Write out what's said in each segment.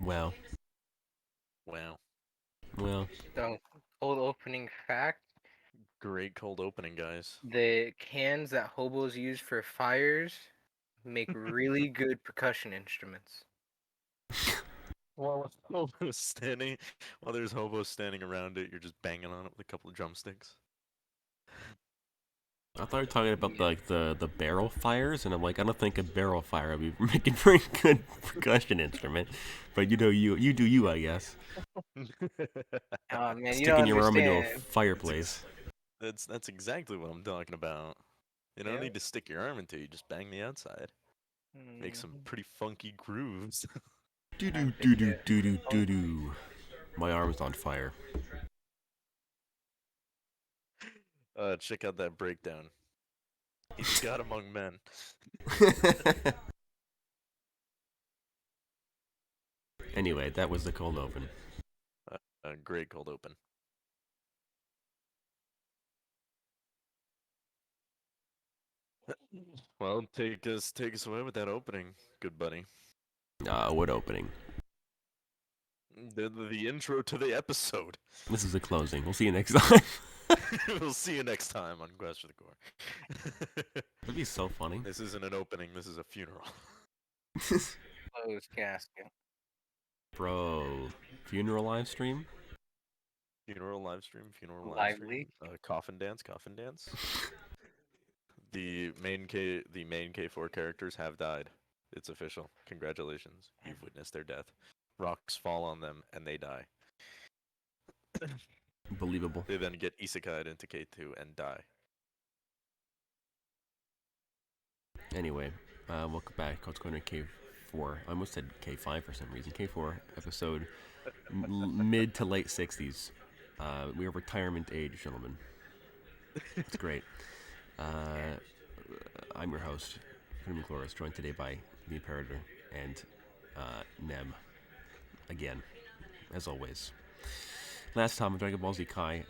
Wow. Wow. Well, So, cold opening fact: Great cold opening, guys. the cans that hobos use for fires make really good percussion instruments. While while there's hobos standing around it, you're just banging on it with a couple of drumsticks. I thought you were talking about Yeah. the barrel fires, and I'm like, I don't think a barrel fire would be making a very good percussion instrument. But you do you, I guess. Oh man, you don't Sticking your arm into a understand. That's fireplace. that's exactly what I'm talking about. You don't Yeah. need to stick your arm into it, you just bang the outside. Make some Mhm. pretty funky grooves. Do I do do think do it. do do Oh, do do. My arm's on fire. Check out that breakdown. He's a god among men. Anyway, that was the cold open. Great cold open. Well, take us away with that opening, good buddy. What opening? The intro to the episode. This is the closing. We'll see you next time. We'll see you next time on Quest for the Core. That'd be so funny. This isn't an opening, this is a funeral. closed casket. Bro, funeral live stream? Funeral live stream, funeral live stream. Lively. Coffin dance, coffin dance. The main K4 characters have died. It's official. Congratulations. You've witnessed their death. Rocks fall on them and they die. Believable. They then get isekai'd into K2 and die. Anyway, welcome back. What's going to K4? I almost said K5 for some reason. K4 episode mid to late 60s. We are retirement age, gentlemen. It's great. I'm your host, Freeman Chloris, joined today by the Imperator and Nem. Again, as always. Last time on Dragon Ball Z Kai,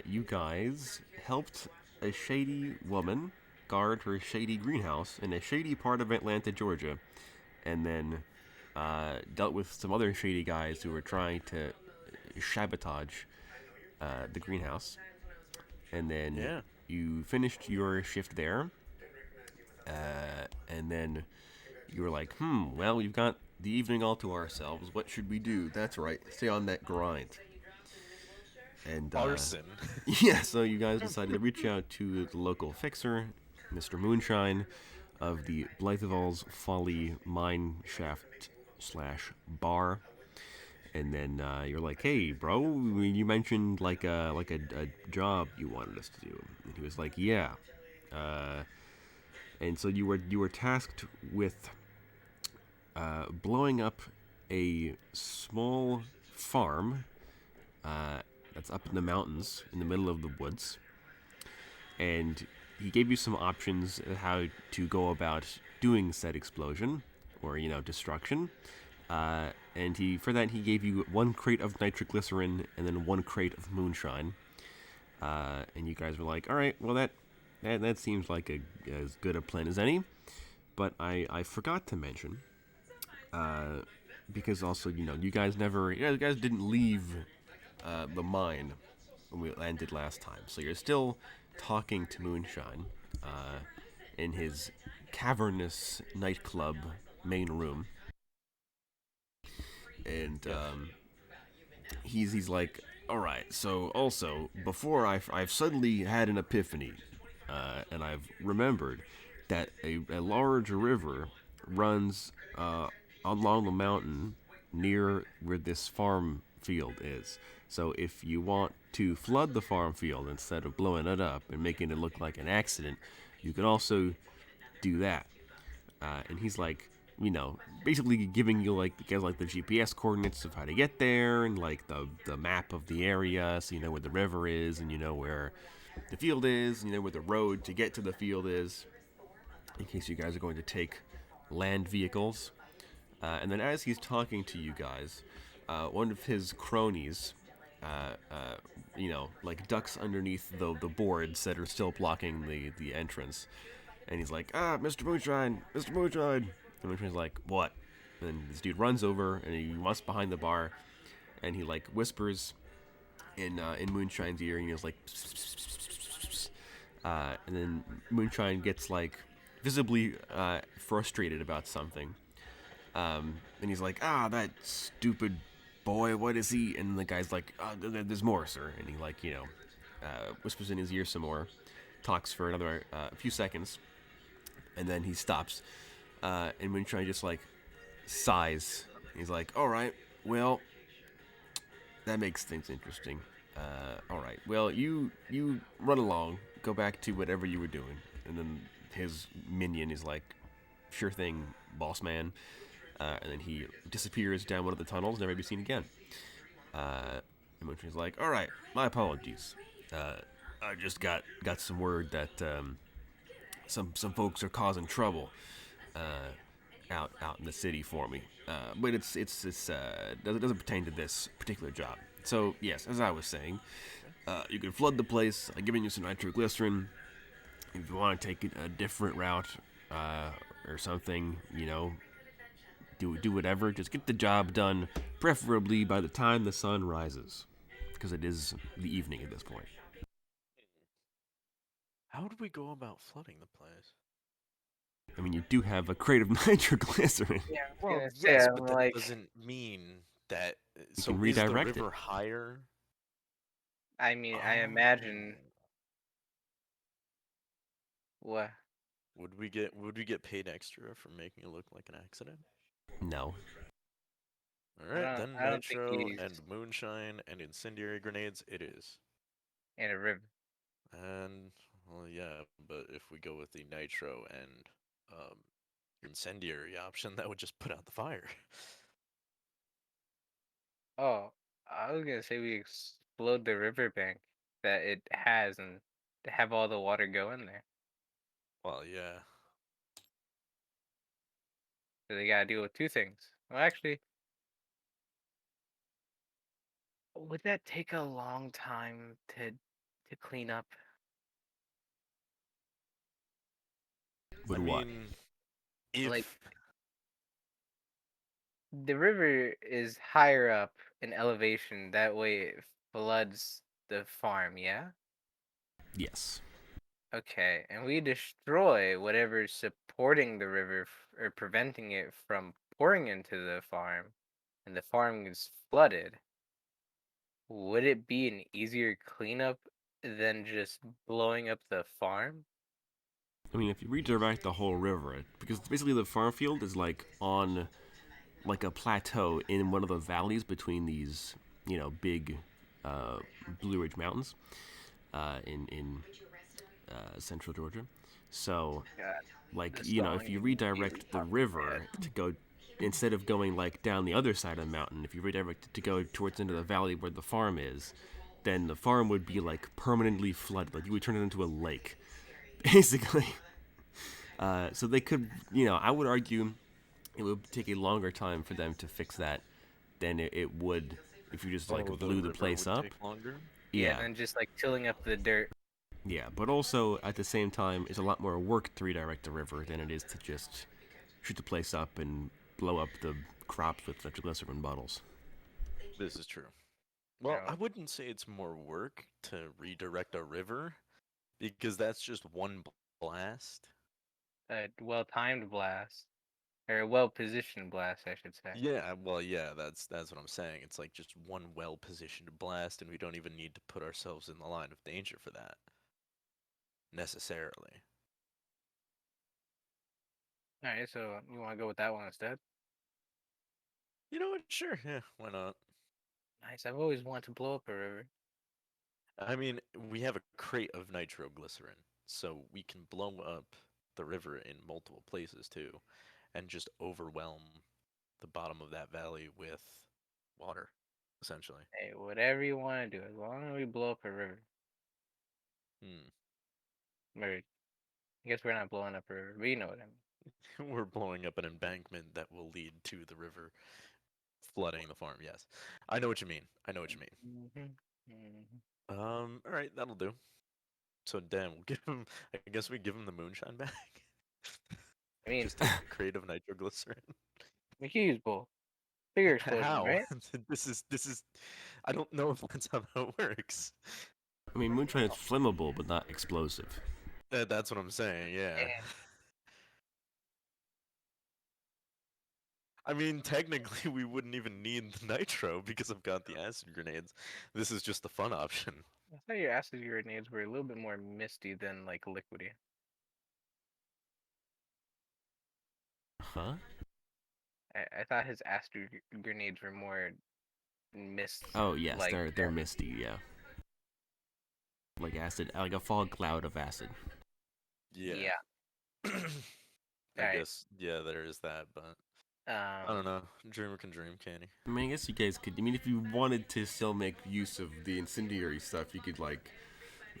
you guys helped a shady woman guard her shady greenhouse in a shady part of Atlanta, Georgia, and then dealt with some other shady guys who were trying to sabotage the greenhouse. And then Yeah. you finished your shift there, and then you were like, well, we've got the evening all to ourselves. What should we do? That's right, stay on that grind. And Arson. yeah, so you guys decided to reach out to the local fixer, Mr. Moonshine, of the Blytheval's Folly Mine Shaft slash bar. And then you're like, "Hey, bro, you mentioned like a job you wanted us to do." And he was like, "Yeah." And so you were tasked with blowing up a small farm that's up in the mountains in the middle of the woods. And he gave you some options of how to go about doing said explosion or destruction. And for that he gave you one crate of nitroglycerin and then one crate of moonshine. And you guys were like, all right, well that seems like as good a plan as any. But I forgot to mention, because also you guys didn't leave the mine when we landed last time, so you're still talking to Moonshine in his cavernous nightclub main room, and Yes. he's like, all right. So also before I've suddenly had an epiphany, and I've remembered that a large river runs along the mountain near where this farm field is. So if you want to flood the farm field instead of blowing it up and making it look like an accident, you can also do that. And he's like, basically giving you like the GPS coordinates of how to get there and like the map of the area, so you know where the river is and you know where the field is, and you know where the road to get to the field is, in case you guys are going to take land vehicles. And then as he's talking to you guys, one of his cronies, like ducks underneath the boards that are still blocking the entrance. And he's like, Mr. Moonshine, Mr. Moonshine. And Moonshine's like, what? And this dude runs over and he wants behind the bar, and he like whispers in Moonshine's ear, and he was like, and then Moonshine gets like visibly frustrated about something, and he's like, that stupid boy, what is he? And the guy's like, there's more, sir. And he like whispers in his ear some more, talks for another few seconds, and then he stops, and Moonshine just like sighs. He's like, all right, well, that makes things interesting. All right. Well, you run along. Go back to whatever you were doing. And then his minion is like, sure thing, boss man. And then he disappears down one of the tunnels, never to be seen again. And Moonshine's like, all right, my apologies. I just got some word that some folks are causing trouble out in the city for me. But it doesn't pertain to this particular job. So yes, as I was saying, you can flood the place. I've given you some nitroglycerin. If you want to take it a different route or something, do whatever. Just get the job done, preferably by the time the sun rises, because it is the evening at this point. How do we go about flooding the place? I mean, you do have a crate of nitroglycerin. Yeah, I was Well, gonna say, yes, I'm but that like, doesn't mean that. You So can is the redirect it. river higher? I mean, I Oh. imagine what? Would we get paid extra for making it look like an accident? No. All right, then I don't think nitro he's and moonshine and incendiary grenades it is. in a river. And well, yeah, but if we go with the nitro and um, incendiary option, that would just put out the fire. Oh, I was gonna say we explode the riverbank that it has and to have all the water go in there. Well, yeah. So they gotta deal with two things. Well, actually, would that take a long time to clean up? With I what? mean, Like if the river is higher up in elevation, that way it floods the farm, yeah? Yes. Okay, and we destroy whatever's supporting the river or preventing it from pouring into the farm, and the farm is flooded. Would it be an easier cleanup than just blowing up the farm? I mean, if you redirect the whole river, because basically the farm field is like on like a plateau in one of the valleys between these, big Blue Ridge Mountains in central Georgia. So, God, like, the if song you immediately redirect the popped in my head. river to go, instead of going like down the other side of the mountain, if you redirect it to go towards into the valley where the farm is, then the farm would be like permanently flooded. Like you would turn it into a lake, basically. So they could, I would argue it would take a longer time for them to fix that than it would if you just like the blew the river place would up. take longer. Yeah, Yeah, then just like tilling up the dirt. yeah, but also at the same time, it's a lot more work to redirect the river than it is to just shoot the place up and blow up the crops with nitroglycerin bottles. This is true. You Well, know, I wouldn't say it's more work to redirect a river because that's just one blast. a well-timed blast or a well-positioned blast, I should say. Yeah, well, yeah, that's what I'm saying. It's like just one well-positioned blast, and we don't even need to put ourselves in the line of danger for that necessarily. All right, so you want to go with that one instead? You know what? Sure, yeah, why not? Nice. I've always wanted to blow up a river. I mean, we have a crate of nitroglycerin, so we can blow up the river in multiple places too, and just overwhelm the bottom of that valley with water, essentially. Hey, whatever you want to do, as long as we blow up a river. Hmm. Or I guess we're not blowing up a river, but you know what I mean. We're blowing up an embankment that will lead to the river flooding the farm. Yes, I know what you mean. I know what you mean. All right, that'll do. So, Dan, we'll give him. I guess we give him the moonshine back. I mean, Just a crate of nitroglycerin. We can use both. Bigger explosions, How? right? This is. I don't know if that's how that works. I mean, moonshine is flammable, but not explosive. That's what I'm saying. Yeah. And I mean, technically, we wouldn't even need the nitro because I've got the acid grenades. This is just the fun option. I thought your acid grenades were a little bit more misty than like liquidy. Huh? I thought his acid grenades were more mist Oh yes, like. they're misty. Yeah, like acid, like a fog cloud of acid. Yeah. Yeah. I All right. guess, yeah, there is that, but I don't Um. know. Dreamer can dream, can he? I mean, I guess you guys could. I mean, if you wanted to still make use of the incendiary stuff, you could like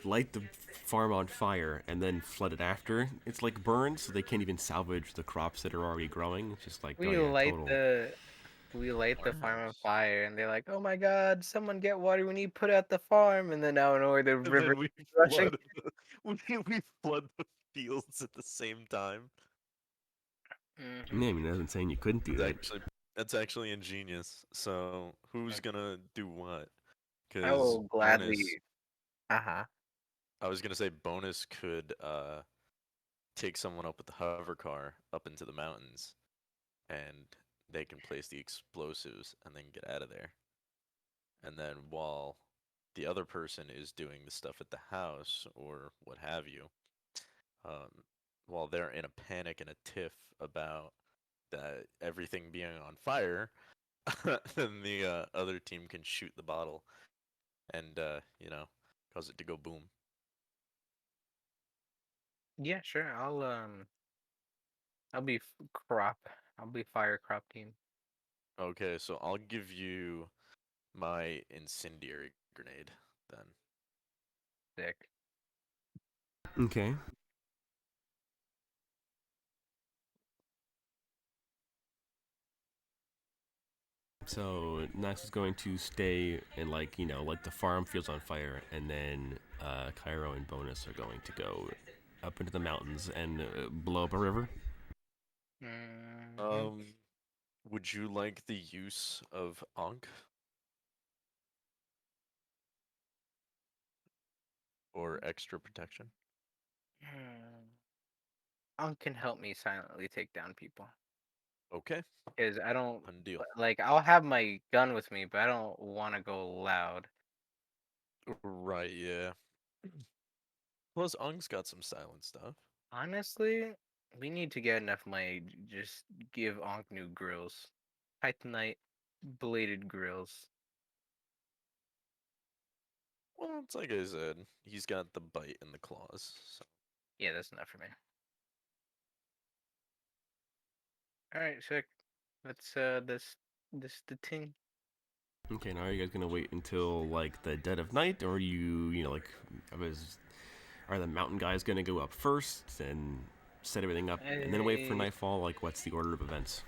light the farm on fire and then flood it after. It's like burned, so they can't even salvage the crops that are already growing. It's just like, oh We yeah, light total. the we light the farm on Farmhouse. fire, and they're like, "Oh my God, someone get water! We need to put out the farm." And then out of nowhere, the And river then we rushing. flood we flood the fields at the same time. Hmm. Yeah, I mean, I wasn't saying you couldn't do That's that. actually that's actually ingenious. So who's gonna do what? I Because will bonus, gladly. Uh-huh. I was gonna say bonus could take someone up with the hover car up into the mountains, and they can place the explosives and then get out of there. And then while the other person is doing the stuff at the house or what have you, um, while they're in a panic and a tiff about that everything being on fire, then the other team can shoot the bottle and cause it to go boom. Yeah, sure. I'll be crop. I'll be fire crop team. Okay, so I'll give you my incendiary grenade then. Sick. Okay. So Nax is going to stay in like the farm fields on fire, and then Cairo and Bonus are going to go up into the mountains and blow up a river. Hmm. Um, would you like the use of Ankh or extra protection? Unk can help me silently take down people. Okay, Because I don't done deal. like. I'll have my gun with me, but I don't want to go loud. Right, yeah. Plus, Ankh's got some silent stuff. Honestly, we need to get enough money to just give Ankh new grills. Titanite bladed grills. Well, it's like I said, he's got the bite and the claws. So. Yeah, that's enough for me. All right, sick. Let's this the thing. Okay, now are you guys gonna wait until like the dead of night, or are the mountain guys gonna go up first and set everything up, and then wait for I nightfall? Like, what's the order of events?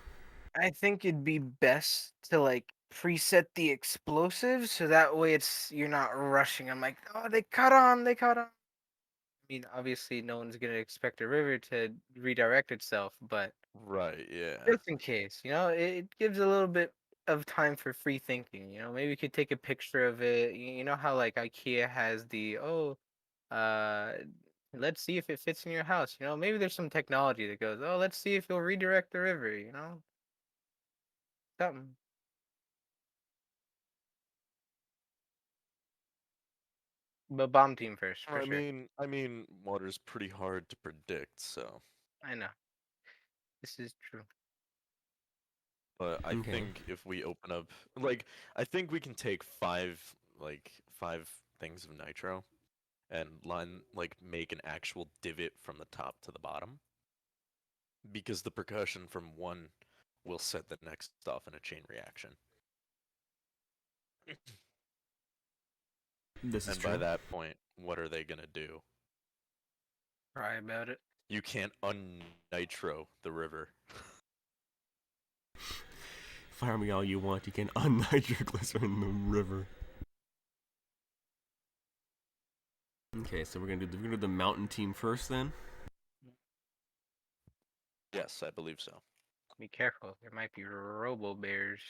I think it'd be best to like preset the explosives so that way you're not rushing. I'm like, oh, they caught on. I mean, obviously, no one's gonna expect a river to redirect itself, but Right, yeah. just in case, it gives a little bit of time for free thinking. Maybe you could take a picture of it. You know how like IKEA has the uh, let's see if it fits in your house. Maybe there's some technology that goes, oh, let's see if you'll redirect the river. Something. But bomb team first, for sure. Water's pretty hard to predict, so. I know. This is true. But I Okay. think if we open up, I think we can take five things of nitro and make an actual divot from the top to the bottom, because the percussion from one will set the next off in a chain reaction. This is And by true. that point, what are they gonna do? Cry about it. You can't unnitro the river. Fire me all you want. You can unnitroglycerin the river. Okay, so we're gonna do the mountain team first then. Yes, I believe so. Be careful. There might be robo bears.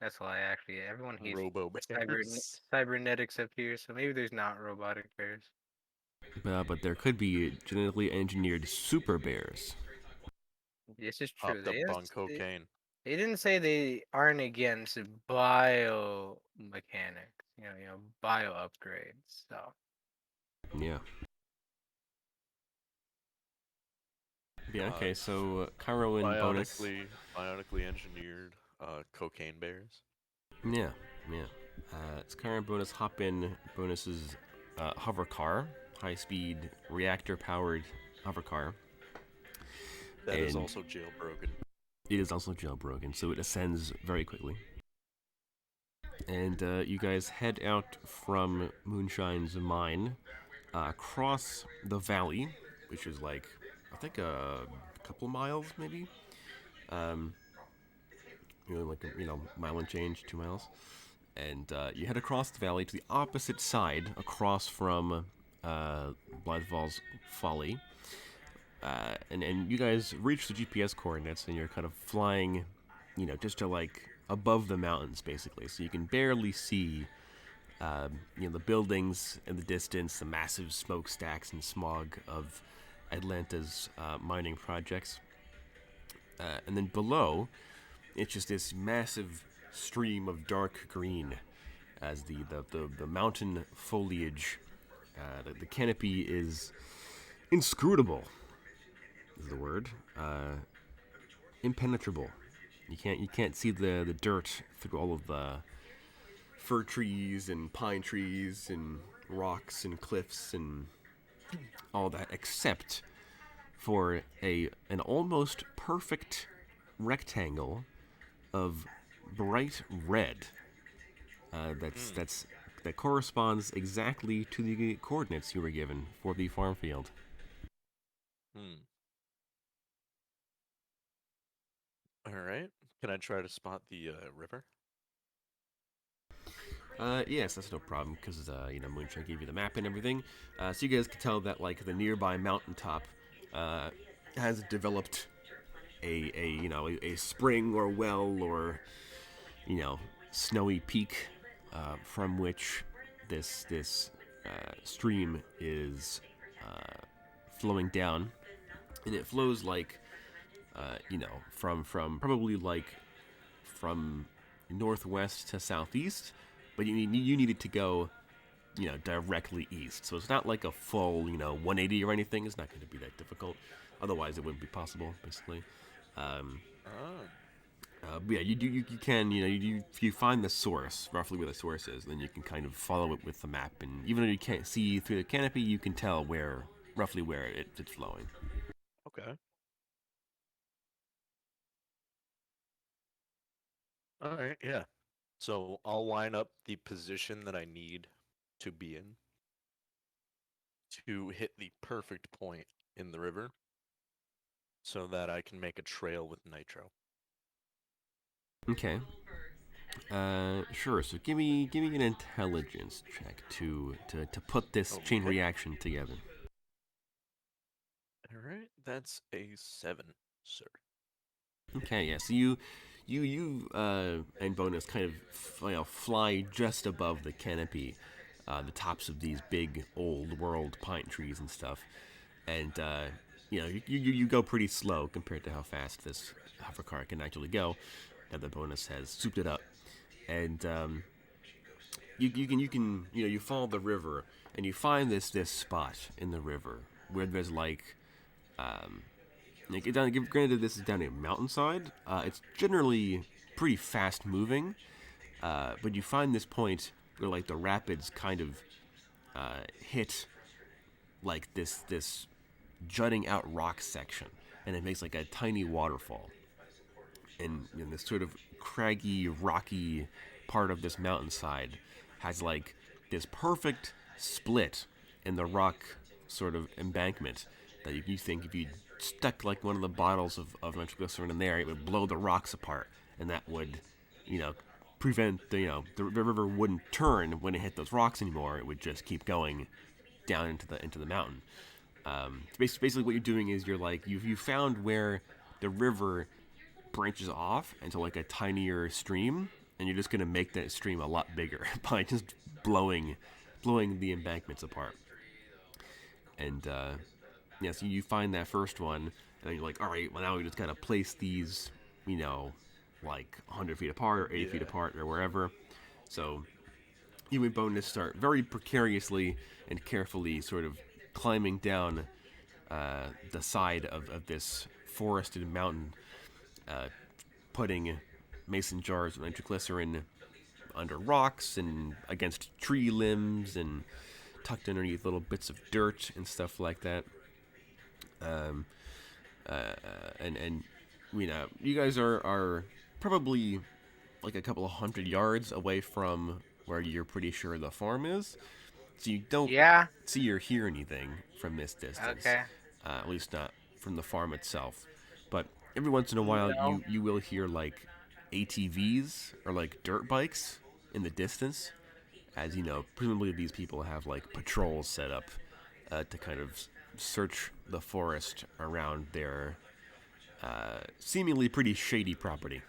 That's why actually everyone hates Robo bears. cybernetics up here, so maybe there's not robotic bears. But there could be genetically engineered super bears. This is true. Hopped up on cocaine. They didn't say they aren't against biomechanics, bio upgrades. So Yeah. Yeah. Okay. So Cairo and bonus. Bionically engineered cocaine bears. Yeah. Yeah. It's Cairo and bonus. Hop in bonus's hover car, high-speed reactor-powered hover car. That is also jailbroken. It is also jailbroken, so it ascends very quickly. And you guys head out from Moonshine's mine, across the valley, which is like, I think a couple miles maybe. Mile and change, 2 miles. And you head across the valley to the opposite side, across from Blythevall's Folly. And you guys reach the GPS coordinates, and you're kind of flying, just to like above the mountains, basically. So you can barely see, the buildings in the distance, the massive smokestacks and smog of Atlanta's mining projects. And then below, it's just this massive stream of dark green as the mountain foliage, the canopy is inscrutable, is the word. Impenetrable. You can't see the dirt through all of the fir trees and pine trees and rocks and cliffs and all that, except for an almost perfect rectangle of bright red. That corresponds exactly to the coordinates you were given for the farm field. All right. Can I try to spot the river? Yes, that's no problem, because, Moonshine gave you the map and everything. So you guys can tell that, like, the nearby mountaintop has developed a spring or well or, snowy peak from which this stream is flowing down. And it flows, like, from probably, like, from northwest to southeast, but you need it to go, directly east. So it's not like a full, 180 or anything. It's not going to be that difficult. Otherwise, it wouldn't be possible, basically. But yeah, you can, if you find the source, roughly where the source is, then you can kind of follow it with the map. And even though you can't see through the canopy, you can tell roughly where it's flowing. Okay. All right, yeah. So I'll line up the position that I need to be in to hit the perfect point in the river so that I can make a trail with nitro. Okay. Sure. So give me an intelligence check to put this chain reaction together. All right, that's a 7, sir. Okay. Yeah. So you and bonus kind of fly just above the canopy, the tops of these big old world pine trees and stuff, and you go pretty slow compared to how fast this hovercar can actually go. Now the bonus has souped it up, and you follow the river and you find this spot in the river where there's like granted this is down a mountainside. It's generally pretty fast moving, but you find this point where like the rapids kind of hit like this jutting out rock section, and it makes like a tiny waterfall. And this sort of craggy, rocky part of this mountainside has like this perfect split in the rock sort of embankment that you think if you stuck like one of the bottles of nitroglycerin in there, it would blow the rocks apart, and that would, prevent the river wouldn't turn when it hit those rocks anymore. It would just keep going down into the mountain. Basically, what you're doing is you're like you found where the river branches off into like a tinier stream, and you're just gonna make that stream a lot bigger by just blowing the embankments apart. And yeah, so you find that first one, and then you're like, all right, well now we just gotta place these, you know, like 100 feet apart or 80 feet Yeah. apart or wherever. So you and Bonus start very precariously and carefully, sort of climbing down the side of this forested mountain, putting mason jars of nitroglycerin under rocks and against tree limbs and tucked underneath little bits of dirt and stuff like that. Um, and you know, you guys are probably like a couple of 100 yards away from where you're pretty sure the farm is, so you don't Yeah. see or hear anything from this distance. Okay. At least not from the farm itself. But every once in a while, No. you will hear like ATVs or like dirt bikes in the distance, as you know, presumably these people have like patrols set up to kind of search the forest around their seemingly pretty shady property.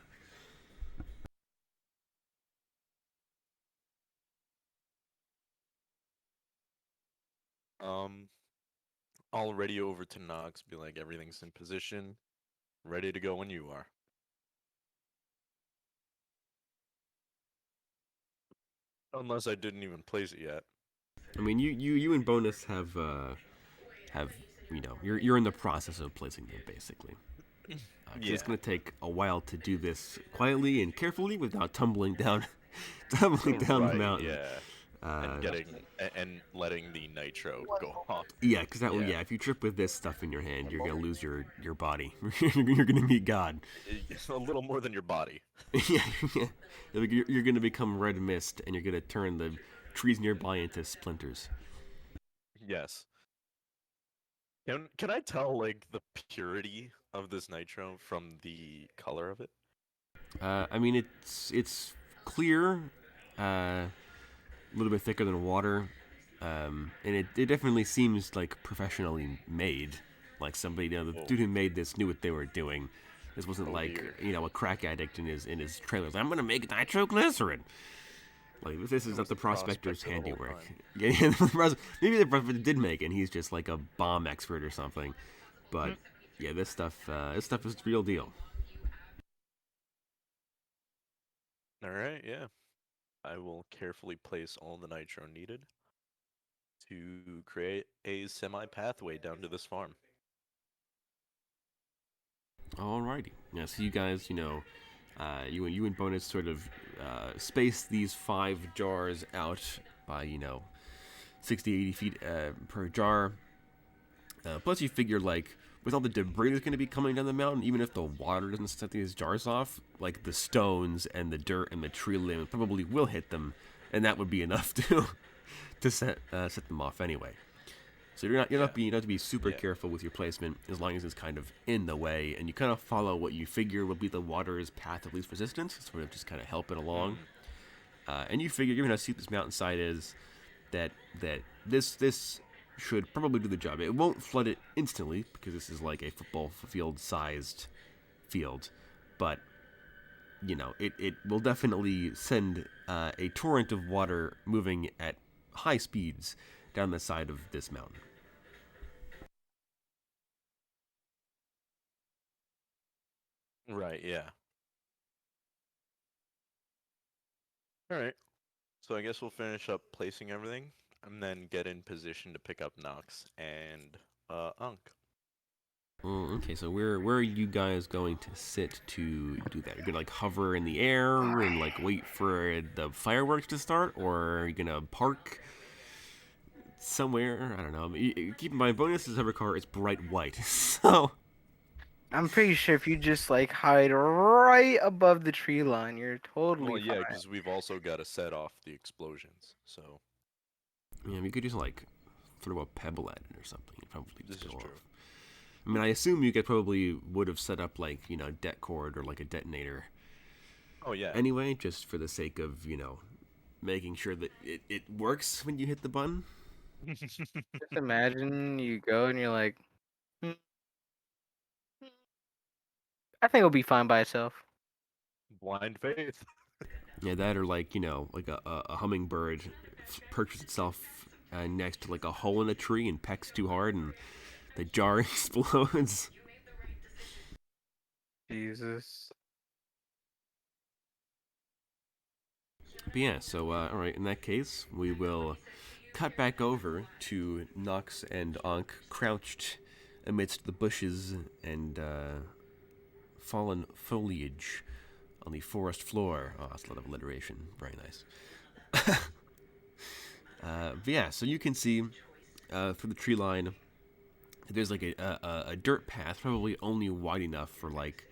Um, I'll radio over to Nox, be like, everything's in position, ready to go when you are. Unless I didn't even place it yet. I mean, you and Bonus have you know you're in the process of placing them basically. Yeah. It's going to take a while to do this quietly and carefully without tumbling down the Right, mountain. yeah. And and letting the nitro go off. Yeah, because that Yeah. yeah, if you trip with this stuff in your hand, you're gonna lose your body. You're gonna meet God. It's a little more than your body. Yeah, yeah. You're gonna become red mist, and you're gonna turn the trees nearby into splinters. Yes. Can I tell like the purity of this nitro from the color of it? I mean, it's clear, a little bit thicker than water, and it definitely seems like professionally made. Like somebody, you know, the Whoa. dude who made this knew what they were doing. This wasn't Oh, like dear. you know a crack addict in his trailers. I'm gonna make nitroglycerin. Like this is It not was the the prospector's prospector the whole handiwork. time. Yeah, maybe the prospector did make it. And he's just like a bomb expert or something. But yeah, this stuff is the real deal. All right, yeah. I will carefully place all the nitro needed to create a semi pathway down to this farm. Alrighty. Yeah, so you guys, you know, you and Bonus sort of space these 5 jars out by, you know, 60, 80 feet per jar. Plus, you figure, like, with all the debris that's going to be coming down the mountain, even if the water doesn't set these jars off, like, the stones and the dirt and the tree limb probably will hit them, and that would be enough to set them off anyway. So you don't have to be super Yeah. careful with your placement as long as it's kind of in the way, and you kind of follow what you figure will be the water's path of least resistance, sort of just kind of help it along. And you figure, given how steep this mountainside is, that this should probably do the job. It won't flood it instantly because this is like a football field sized field, but you know it will definitely send a torrent of water moving at high speeds down the side of this mountain. Right, yeah. All right. So I guess we'll finish up placing everything and then get in position to pick up Nox and Unk. Okay, so where are you guys going to sit to do that? You're gonna like hover in the air and like wait for the fireworks to start, or are you gonna park somewhere? I don't know. I mean, keep in mind, Bonus's hovercar is bright white, so I'm pretty sure if you just like hide right above the tree line, you're totally Well, yeah, fine. because we've also got to set off the explosions. So yeah, we could just like throw a pebble at it or something. It'd probably this just is go true. off. I mean, I assume you guys probably would have set up like det cord or like a detonator Oh yeah. anyway, just for the sake of making sure that it works when you hit the button. Just imagine you go and you're like, "Hmm, I think it'll be fine by itself. Blind faith. Yeah, that or like like a hummingbird perches itself next to like a hole in a tree and pecks too hard and the jar explodes. Jesus. But yeah, so all right, in that case, we will cut back over to Nox and Ankh crouched amidst the bushes and fallen foliage on the forest floor. Oh, that's a lot of alliteration. Very nice. But yeah, so you can see through the tree line, there's like a dirt path, probably only wide enough for like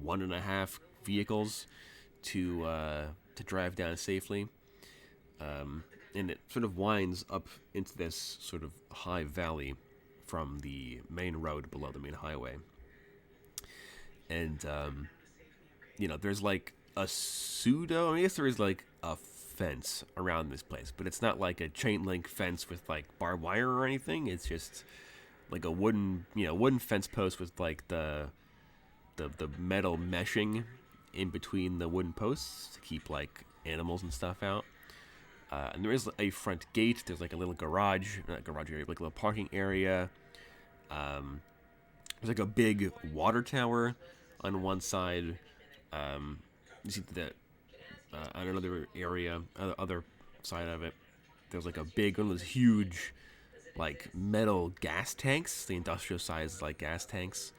1.5 vehicles to drive down safely. And it sort of winds up into this sort of high valley from the main road below the main highway. And there's like a pseudo. I guess there is like a fence around this place, but it's not like a chain link fence with like barbed wire or anything. It's just like a wooden fence post with like the metal meshing in between the wooden posts to keep like animals and stuff out. And there is a front gate. There's like a little garage, not garage area, like a little parking area. There's like a big water tower on one side. You see that on another area, other side of it, there's like a big one of those huge, like metal gas tanks, the industrial sized like gas tanks,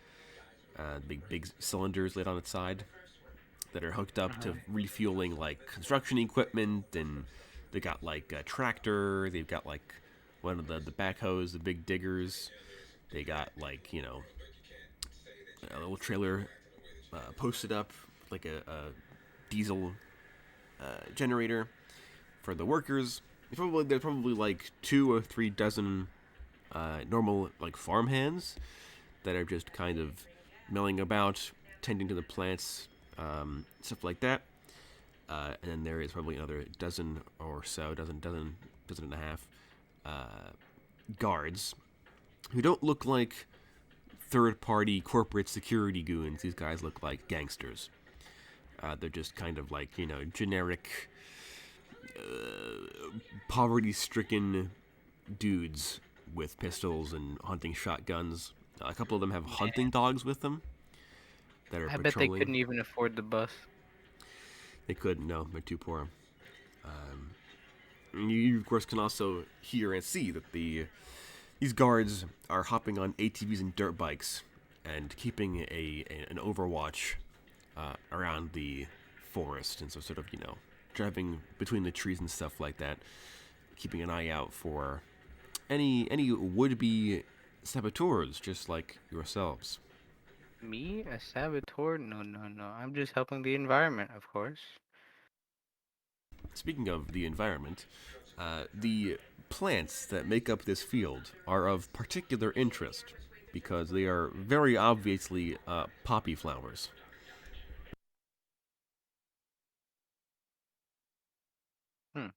big cylinders lit on its side that are hooked up to refueling like construction equipment, and they got like a tractor. They've got like one of the backhoes, the big diggers. They got like a little trailer posted up, like a diesel generator for the workers. There's probably like 2 or 3 dozen normal like farm hands that are just kind of milling about, tending to the plants, stuff like that. And then there is probably another dozen or so, dozen and a half guards who don't look like third-party corporate security goons. These guys look like gangsters. They're just kind of like generic, poverty-stricken dudes with pistols and hunting shotguns. A couple of them have hunting dogs with them that are I bet they patrolling. couldn't even afford the bus. They couldn't. No, they're too poor. You of course can also hear and see that these guards are hopping on ATVs and dirt bikes and keeping an overwatch around the forest, and so sort of driving between the trees and stuff like that, keeping an eye out for any would-be saboteurs just like yourselves. Me? A saboteur? No, no, no. I'm just helping the environment, of course. Speaking of the environment, the plants that make up this field are of particular interest because they are very obviously poppy flowers. Hmm.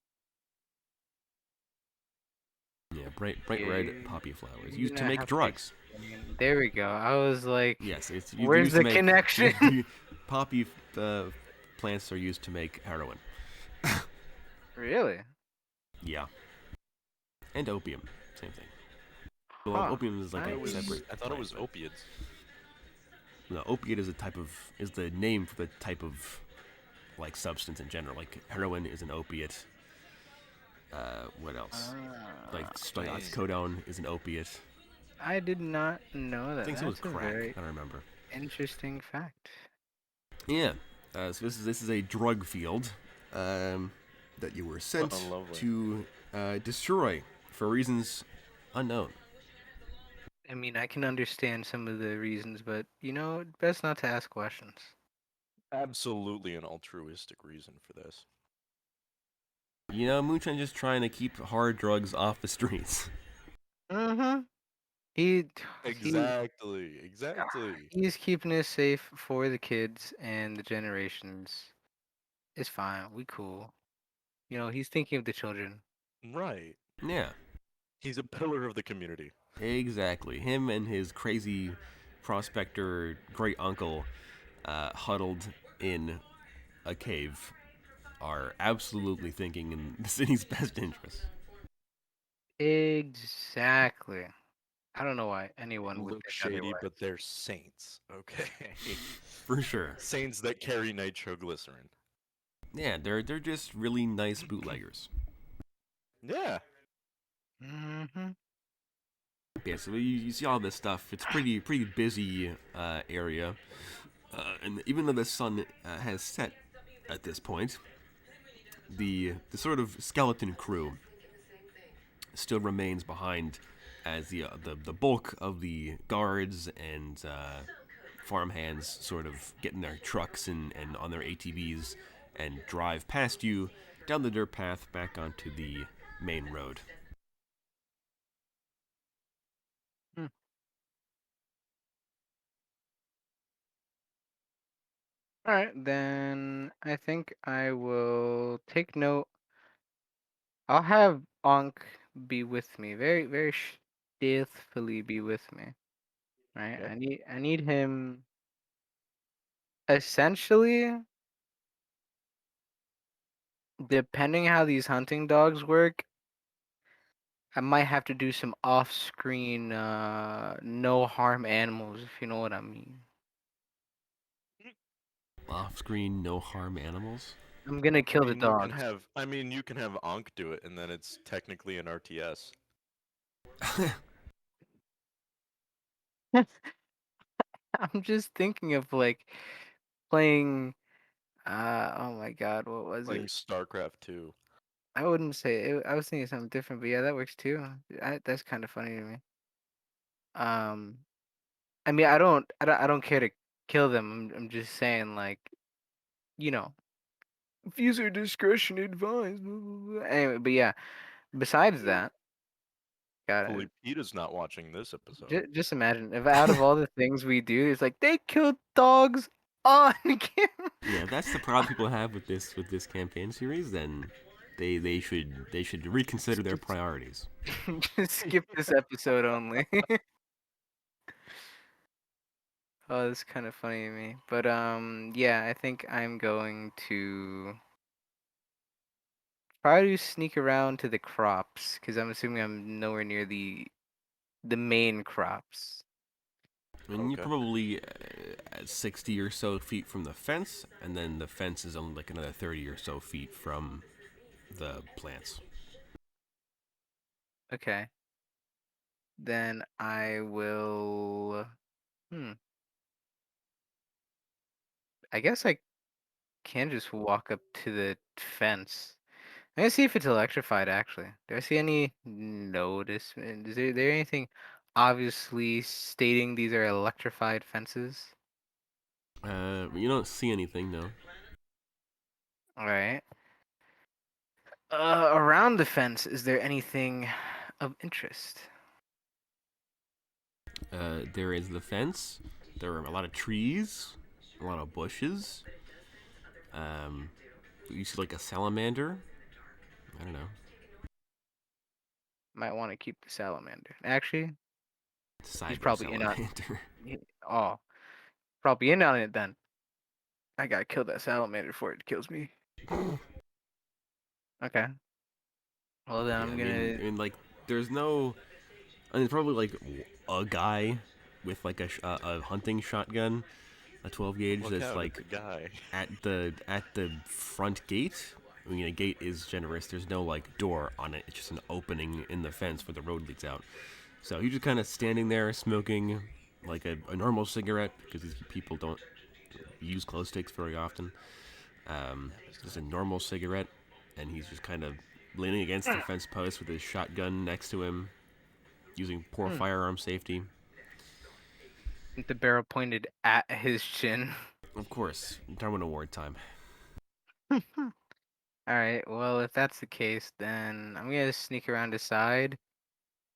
Yeah, bright red poppy flowers You're used to gonna make have to drugs. explain. There we go. I was like, Yes, they're where's used to the make connection? poppy plants are used to make heroin. Really? Yeah, and opium, same thing. Well, Huh. opium is like I a was separate. I thought it plant, was but opiates. no, opiate is the name for the type of like substance in general. Like heroin is an opiate. What else? Like Man. oxycodone is an opiate. I did not know I that. think so was That's a crack. very I don't remember. interesting fact. Yeah. So this is a drug field that you were sent Oh, lovely. to destroy for reasons unknown. I mean, I can understand some of the reasons, but best not to ask questions. Absolutely an altruistic reason for this. Moonshine just trying to keep hard drugs off the streets. Mm-hmm. He Exactly. he's keeping it safe for the kids and the generations. It's fine. We cool. He's thinking of the children. Right. Yeah, He's a pillar of the community. exactly. Him and his crazy prospector great uncle huddled in a cave, are absolutely thinking in the city's best interest. Exactly. I don't know why anyone would Look think shady, otherwise. but they're saints. Okay. For sure. Saints that carry nitroglycerin. Yeah, they're just really nice bootleggers. Yeah. Hmm. Yeah, so you see all this stuff. It's pretty busy area, and even though the sun has set at this point, the sort of skeleton crew still remains behind as the bulk of the guards and farmhands sort of get in their trucks and on their ATVs and drive past you down the dirt path back onto the main road. Hmm. All right, then I think I will take note. I'll have Ankh be with me, very, very faithfully be with me. Right? Okay. I need him essentially, depending how these hunting dogs work, I might have to do some off-screen no harm animals, if you know what I mean. Off screen, no harm animals. I'm gonna I kill the mean, you can dogs. have. I mean, you can have Ankh do it, and then it's technically an RTS. I'm just thinking of like playing oh my god, what was Playing it? StarCraft 2. I wouldn't say it, I was thinking something different, but yeah, that works too. That's kind of funny to me. Um, I mean, I don't care to kill them. I'm just saying, like, you know, user discretion advised. Blah, blah, blah. Anyway, but yeah, besides that, got Hopefully, it. Peta's not watching this episode. Just imagine if out of all the things we do, it's like they killed dogs on camera. Yeah, if that's the problem people have with this campaign series, then they should reconsider their Skip, priorities. just skip this episode only. Oh, that's kind of funny to me. But yeah, I think I'm going to try to sneak around to the crops because I'm assuming I'm nowhere near the main crops. And you're Okay. probably at 60 or so feet from the fence, and then the fence is only like another 30 or so feet from the plants. Okay. Then I will. Hmm. I guess I can just walk up to the fence. I'm gonna see if it's electrified. Actually, do I see any notice? Is there anything obviously stating these are electrified fences? You don't see anything, no. All right. Around the fence, is there anything of interest? There is the fence. There are a lot of trees, a lot of bushes. Um, you see like a salamander. I don't know. Might want to keep the salamander. Actually, he's Cyber probably in on. salamander. Oh, probably in on it then. I gotta kill that salamander before it kills me. Okay. Well then Yeah, I'm I mean, gonna. I mean, like, there's no. I mean, probably like a guy with like a hunting shotgun, a 12 gauge Look that's out! It's like a guy. at the front gate. I mean, a gate is generous. There's no like door on it. It's just an opening in the fence where the road leads out. So he's just kind of standing there smoking like a normal cigarette because these people don't use glow sticks very often. Just a normal cigarette, and he's just kind of leaning against the fence post with his shotgun next to him, using poor Hmm. firearm safety. The barrel pointed at his chin. Of course, Darwin Award time. All right. Well, if that's the case, then I'm gonna sneak around the side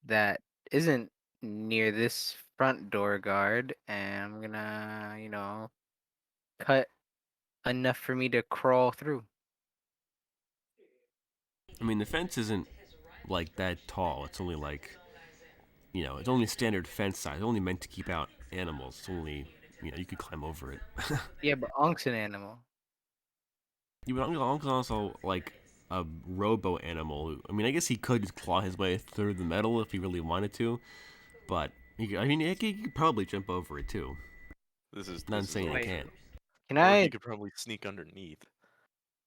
that isn't near this front door guard, and I'm gonna, cut enough for me to crawl through. I mean, the fence isn't like that tall. It's only like, it's only standard fence size. It's only meant to keep out animals. It's only, you could climb over it. Yeah, but Ank's an animal. You would also like a robo animal. I mean, I guess he could just claw his way through the metal if he really wanted to, but I mean, he could probably jump over it too. Not This is saying he Wait, can't. awesome. can Or he I? could probably sneak underneath.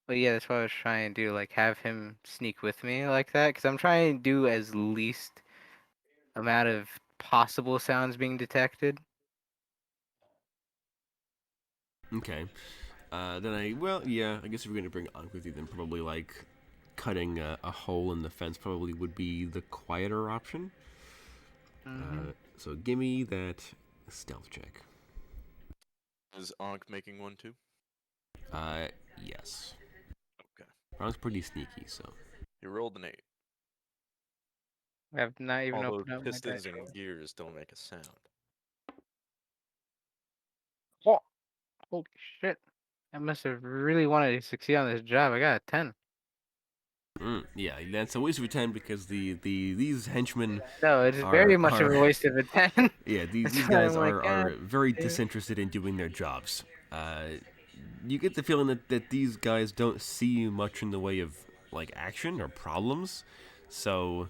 Well, yeah, that's what I was trying to do. Like, have him sneak with me like that, because I'm trying to do as least amount of possible sounds being detected. Okay. Then yeah, I guess if we're gonna bring Ankh with you, then probably like cutting a hole in the fence probably would be the quieter option. Mm-hmm. So give me that stealth check. Is Ankh making one too? Uh, yes. Okay. Ank's pretty sneaky, so. You rolled an 8. I have not even Although opened up my dice pistons and roll. gears don't make a sound. Oh, holy shit! I must have really wanted to succeed on this job. I got a 10. Yeah, that's a waste of a 10 because these henchmen No, it is very much of are a waste of a 10. yeah, That's these why guys I'm like, are God very damn. disinterested in doing their jobs. You get the feeling that these guys don't see much in the way of like action or problems, so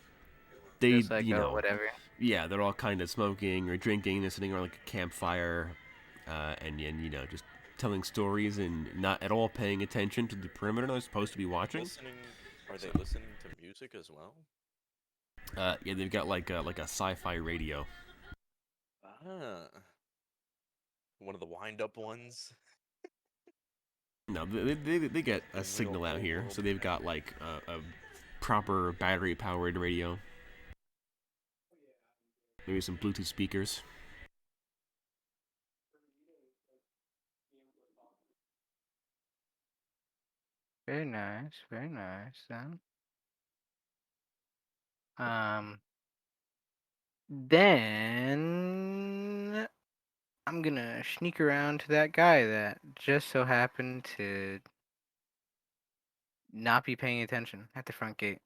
they Just like, oh, whatever. yeah, they're all kind of smoking or drinking, they're sitting around like a campfire, and just telling stories and not at all paying attention to the perimeter they're supposed to be watching. Listening. Are So they listening to music as well? yeah, they've got like a sci-fi radio. Ah. One of the wind up ones. No, they get a In real signal out old here, world. so they've got like a proper battery powered radio, maybe some Bluetooth speakers. Very nice, very nice. Then, um, then I'm gonna sneak around to that guy that just so happened to not be paying attention at the front gate.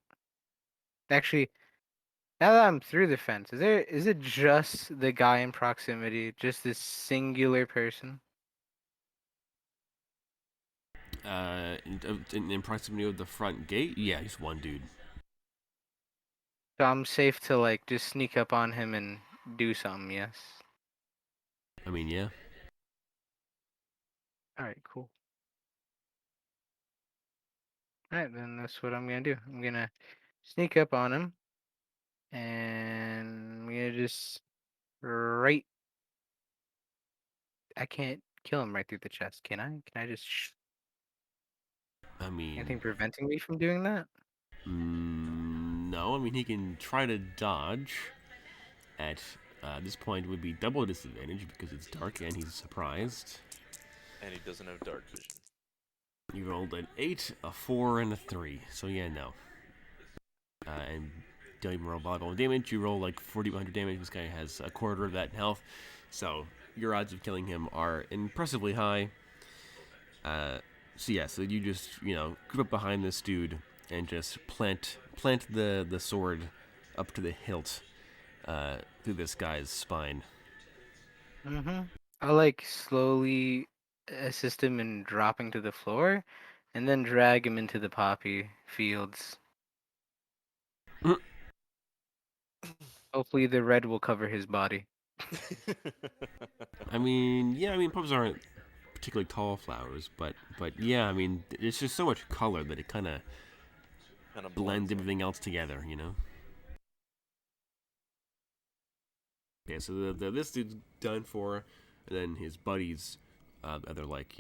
Actually, now that I'm through the fence, is it just the guy in proximity, just this singular person? In proximity of the front gate, yeah, he's one dude. So I'm safe to like just sneak up on him and do something, yes. I mean, yeah. Alright, cool. Alright, then that's what I'm gonna do. I'm gonna sneak up on him and I'm gonna just right I can't kill him right through the chest, can I? Can I just I anything mean, preventing me from doing that? no. I mean, he can try to dodge. At this point, would be double disadvantage because it's dark and he's surprised. And he doesn't have dark vision. You rolled an 8, a 4, and a 3. So yeah, no. And don't even roll volleyball damage. You roll like 4,100 damage. This guy has a quarter of that in health. So your odds of killing him are impressively high. So yeah, so you just group up behind this dude and just plant the sword up to the hilt through this guy's spine. Mm-hmm. I'll like slowly assist him in dropping to the floor and then drag him into the poppy fields. Hopefully the red will cover his body. I mean, yeah, I mean pubs aren't particularly tall flowers, but yeah, I mean it's just so much color that it kind of Kind of blends blends in. everything else together. Okay, so this dude's done for, and then his buddies, they're like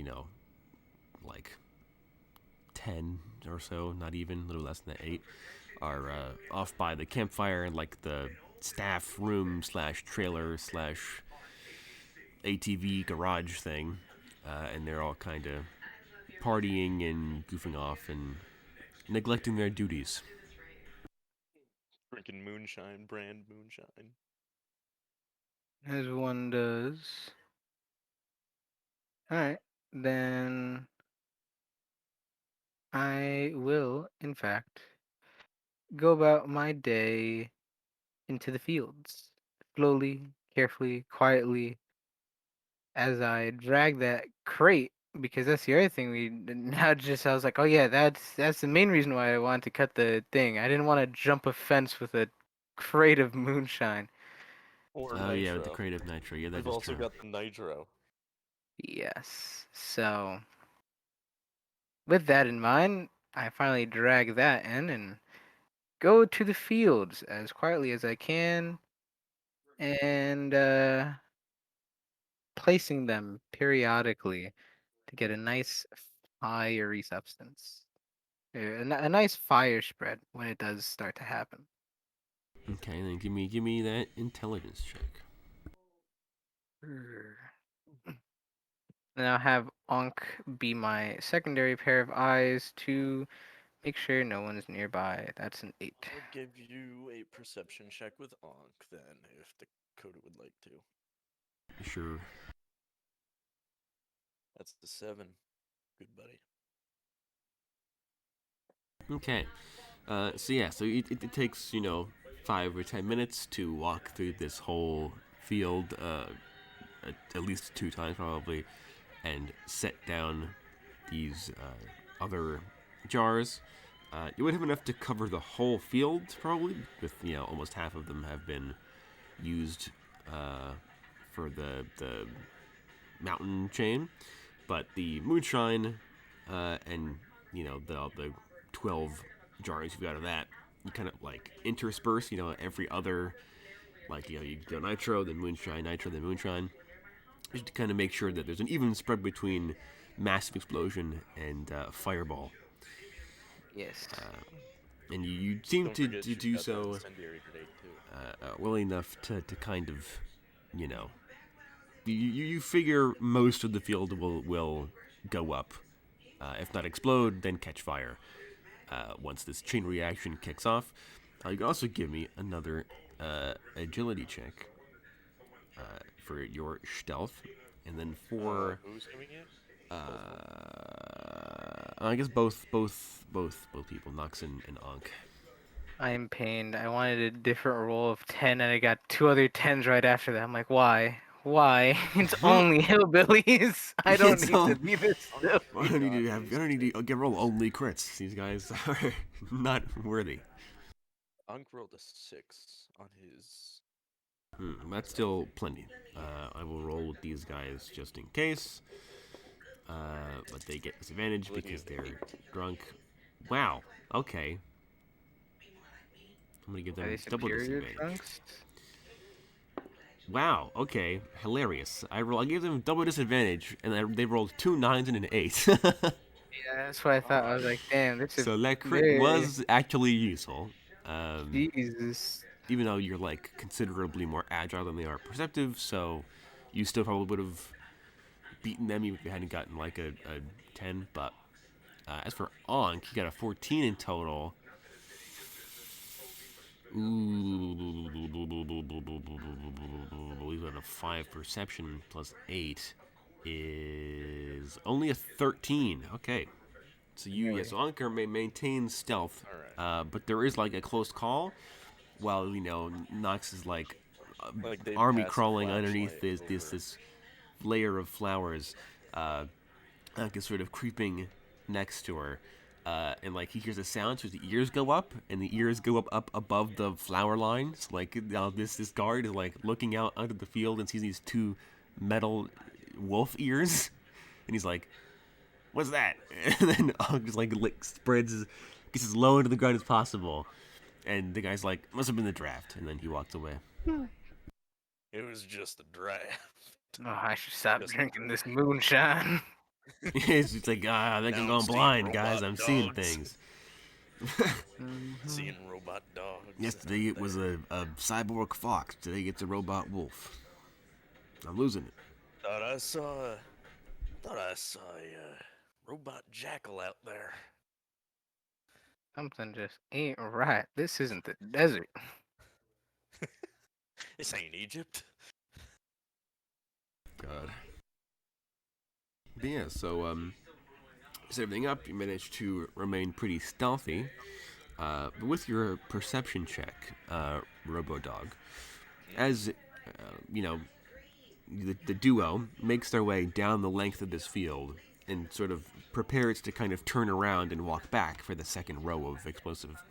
10 or so, not even a little less than that, 8, are off by the campfire and like the staff room slash trailer slash ATV garage thing, and they're all kind of partying and goofing off and neglecting their duties. Drinking moonshine, brand moonshine. As one does. Alright, then I will, in fact, go about my day into the fields. Slowly, carefully, quietly, as I drag that crate, because that's the other thing we now just I was like, oh yeah, that's the main reason why I wanted to cut the thing. I didn't want to jump a fence with a crate of moonshine. Or Oh yeah, with the nitro. crate of nitro. Yeah, that We've is also true. got the nitro. Yes. So with that in mind, I finally drag that in and go to the fields as quietly as I can and placing them periodically to get a nice fiery substance. A nice fire spread when it does start to happen. Okay, then give me that intelligence check. And I'll have Ankh be my secondary pair of eyes to make sure no one's nearby. That's an 8. I'll give you a perception check with Ankh then, if Dakota would like to. Sure. That's the 7. Good buddy. Okay. So yeah, so it takes 5 or 10 minutes to walk through this whole field, at least 2 times probably, and set down these other jars. You would have enough to cover the whole field probably, with almost half of them have been used for the mountain chain, but the moonshine and the 12 jars you've got of that, you kind of like intersperse. Every other, like you go nitro, then moonshine, nitro, then moonshine, just to kind of make sure that there's an even spread between massive explosion and fireball. Yes. And you seem Don't to forget you've do got that so incendiary grenade too. well enough to kind of, you know, you figure most of the field will go up. If not explode, then catch fire. Once this chain reaction kicks off, you can also give me another agility check for your stealth, and then for Who's doing it? I guess both people, Nox and Ankh. I'm pained. I wanted a different roll of 10 and I got 2 other 10s right after that. I'm like, why? Why? It's only hillbillies. I don't It's need to all. be this stuff. I don't need to have. I don't need to get roll only crits. These guys are not worthy. Ankh rolled a 6 on his. That's still plenty. I will roll with these guys just in case. But they get disadvantage Ability because of they're 8. drunk. Wow. Okay. I'm gonna give Are they them double superior disadvantage. drunks? Wow. Okay. Hilarious. I gave them double disadvantage, and they rolled 2 9s and an 8. Yeah, that's what I thought. I was like, damn, this is So that crit very was actually useful. Jesus. Even though you're like considerably more agile than they are perceptive, so you still probably would have beaten them even if you hadn't gotten like a 10. But as for Ankh, he got a 14 in total. Ooh, he's got a 5 perception plus 8 is only a 13. Okay. So so Ankh maintains stealth, All right. but there is like a close call, while Nox is like Like they army pass a crawling underneath flashlight over. this layer of flowers. Ankh is sort of creeping next to her, and like he hears a sound, so his ears go up, and the ears go up above the flower lines. Like this guard is like looking out onto the field and sees these 2 metal wolf ears, and he's like, "What's that?" And then Ankh just like spreads, gets as low into the ground as possible. And the guy's like, must have been the draft. And then he walked away. It was just a draft. Oh, I should stop Just a drinking this draft. moonshine. It's like, I think I'm Now I'm going seeing blind, guys. robot I'm seeing dogs. things. Mhm. Seeing robot dogs. Yesterday it was a cyborg fox. Today it's a robot wolf. I'm losing it. Thought I saw a robot jackal out there. Something just ain't right. This isn't the desert. This ain't Egypt. God. But yeah, so set everything up. You managed to remain pretty stealthy. But with your perception check, RoboDog, as the duo makes their way down the length of this field and sort of prepares to kind of turn around and walk back for the second row of explosive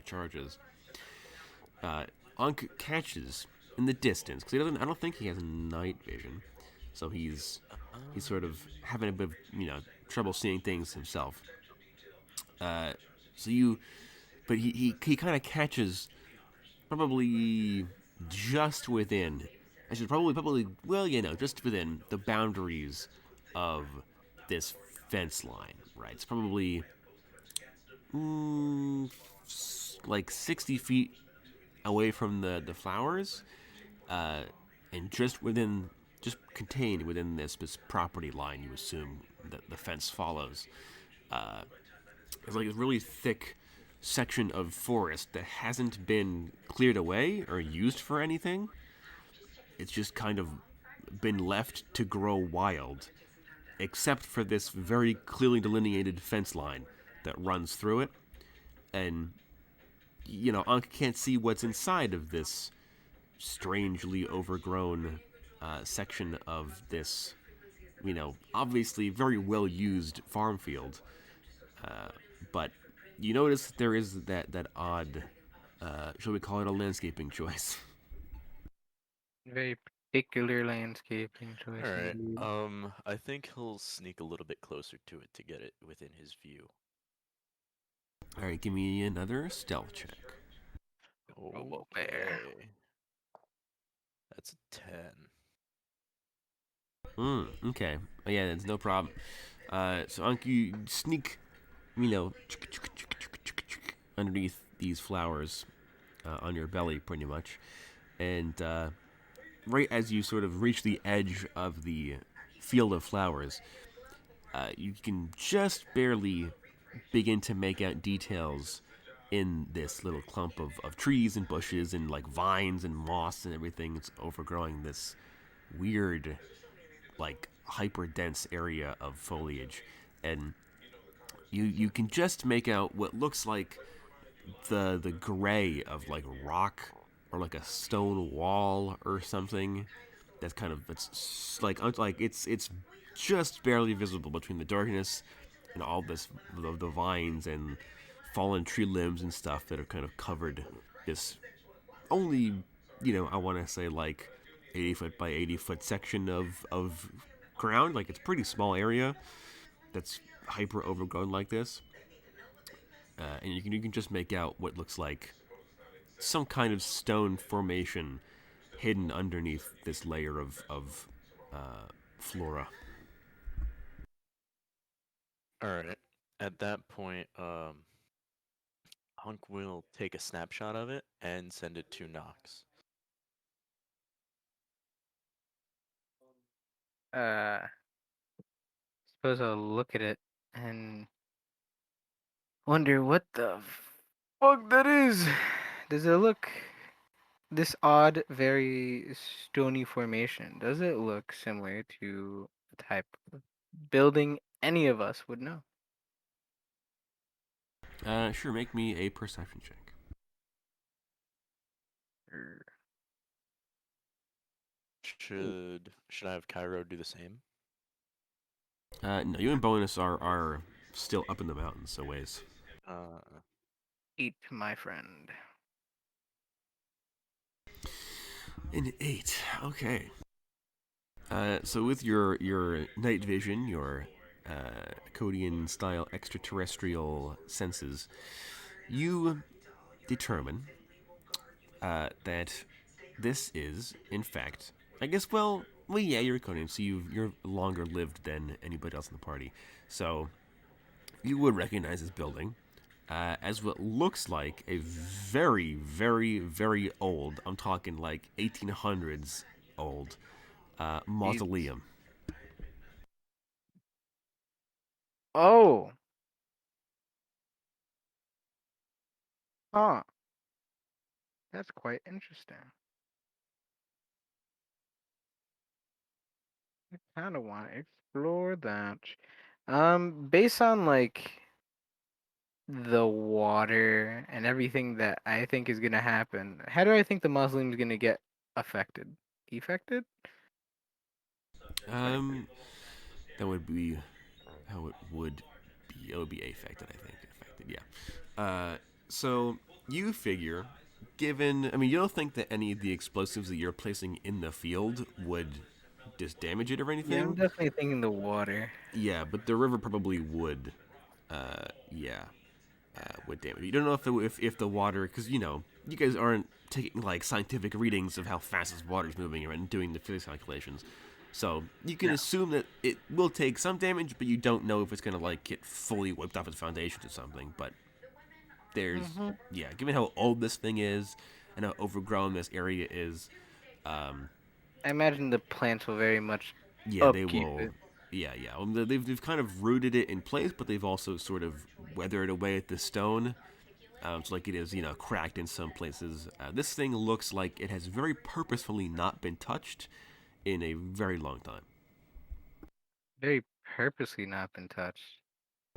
charges. Unk catches in the distance because he doesn't. I don't think he has night vision, so he's sort of having a bit of trouble seeing things himself. So you, but he kind of catches probably just within. I should probably well just within the boundaries of this fence line. Right, it's probably like 60 feet away from the flowers, uh, and just contained within this property line. You assume that the fence follows. It's like a really thick section of forest that hasn't been cleared away or used for anything. It's just kind of been left to grow wild, except for this very clearly delineated fence line that runs through it. And, Ankh can't see what's inside of this strangely overgrown section of this, obviously very well used farm field. But you notice that there is that odd, shall we call it a landscaping choice? Very particular landscaping choice All right. indeed. I think he'll sneak a little bit closer to it to get it within his view. All right, give me another stealth check. Robo bear. Okay. That's a 10. Okay. Oh, yeah, that's no problem. So Ankh, you sneak, you know, underneath these flowers on your belly, pretty much, and right as you sort of reach the edge of the field of flowers, you can just barely begin to make out details in this little clump of trees and bushes and like vines and moss and everything. It's overgrowing this weird, like hyper dense area of foliage, and you can just make out what looks like the gray of like rock or like a stone wall or something. That's kind of it's just barely visible between the darkness and all this the vines and fallen tree limbs and stuff that have kind of covered this only I want to say like 80 foot by 80 foot section of ground. Like it's a pretty small area that's hyper overgrown like this, and you can just make out what looks like some kind of stone formation hidden underneath this layer of flora. All right. At that point, Hunk will take a snapshot of it and send it to Nox. Uh, suppose I'll look at it and wonder what the fuck that is. Does it look this odd, very stony formation? Does it look similar to the type of building any of us would know? Sure, make me a perception check. Er, Should I have Cairo do the same? No, you and Bonus are still up in the mountains a ways. Uh, Eat, my friend. An 8. Okay. So with your night vision, your Codian style extraterrestrial senses, you determine that this is, in fact, I guess. Well, yeah, you're a Codian, so you're longer lived than anybody else in the party, so you would recognize this building as what looks like a very, very, very old. I'm talking like 1800s old Jesus. mausoleum. Oh, huh. That's quite interesting. I kind of want to explore that. Based on like the water and everything that I think is gonna happen, how do I think the Muslims gonna get affected? Affected? Um, that would be how it would be. It would be affected, I think. Affected, yeah. So you figure, given, I mean, you don't think that any of the explosives that you're placing in the field would just damage it or Yeah, I'm anything. definitely thinking the water. Yeah, but the river probably would. Yeah, would damage. You don't know if the water, because you guys aren't taking like scientific readings of how fast this water is moving and doing the physics calculations. So you can No. assume that it will take some damage, but you don't know if it's gonna like get fully wiped off its foundations or something. But there's Mm-hmm. yeah, given how old this thing is and how overgrown this area is, um, I imagine the plants will very much yeah, they upkeep will. it. Yeah, yeah. They've kind of rooted it in place, but they've also sort of weathered away at the stone. So like it is, cracked in some places. This thing looks like it has very purposefully not been touched in a very long time. Very purposely not been touched.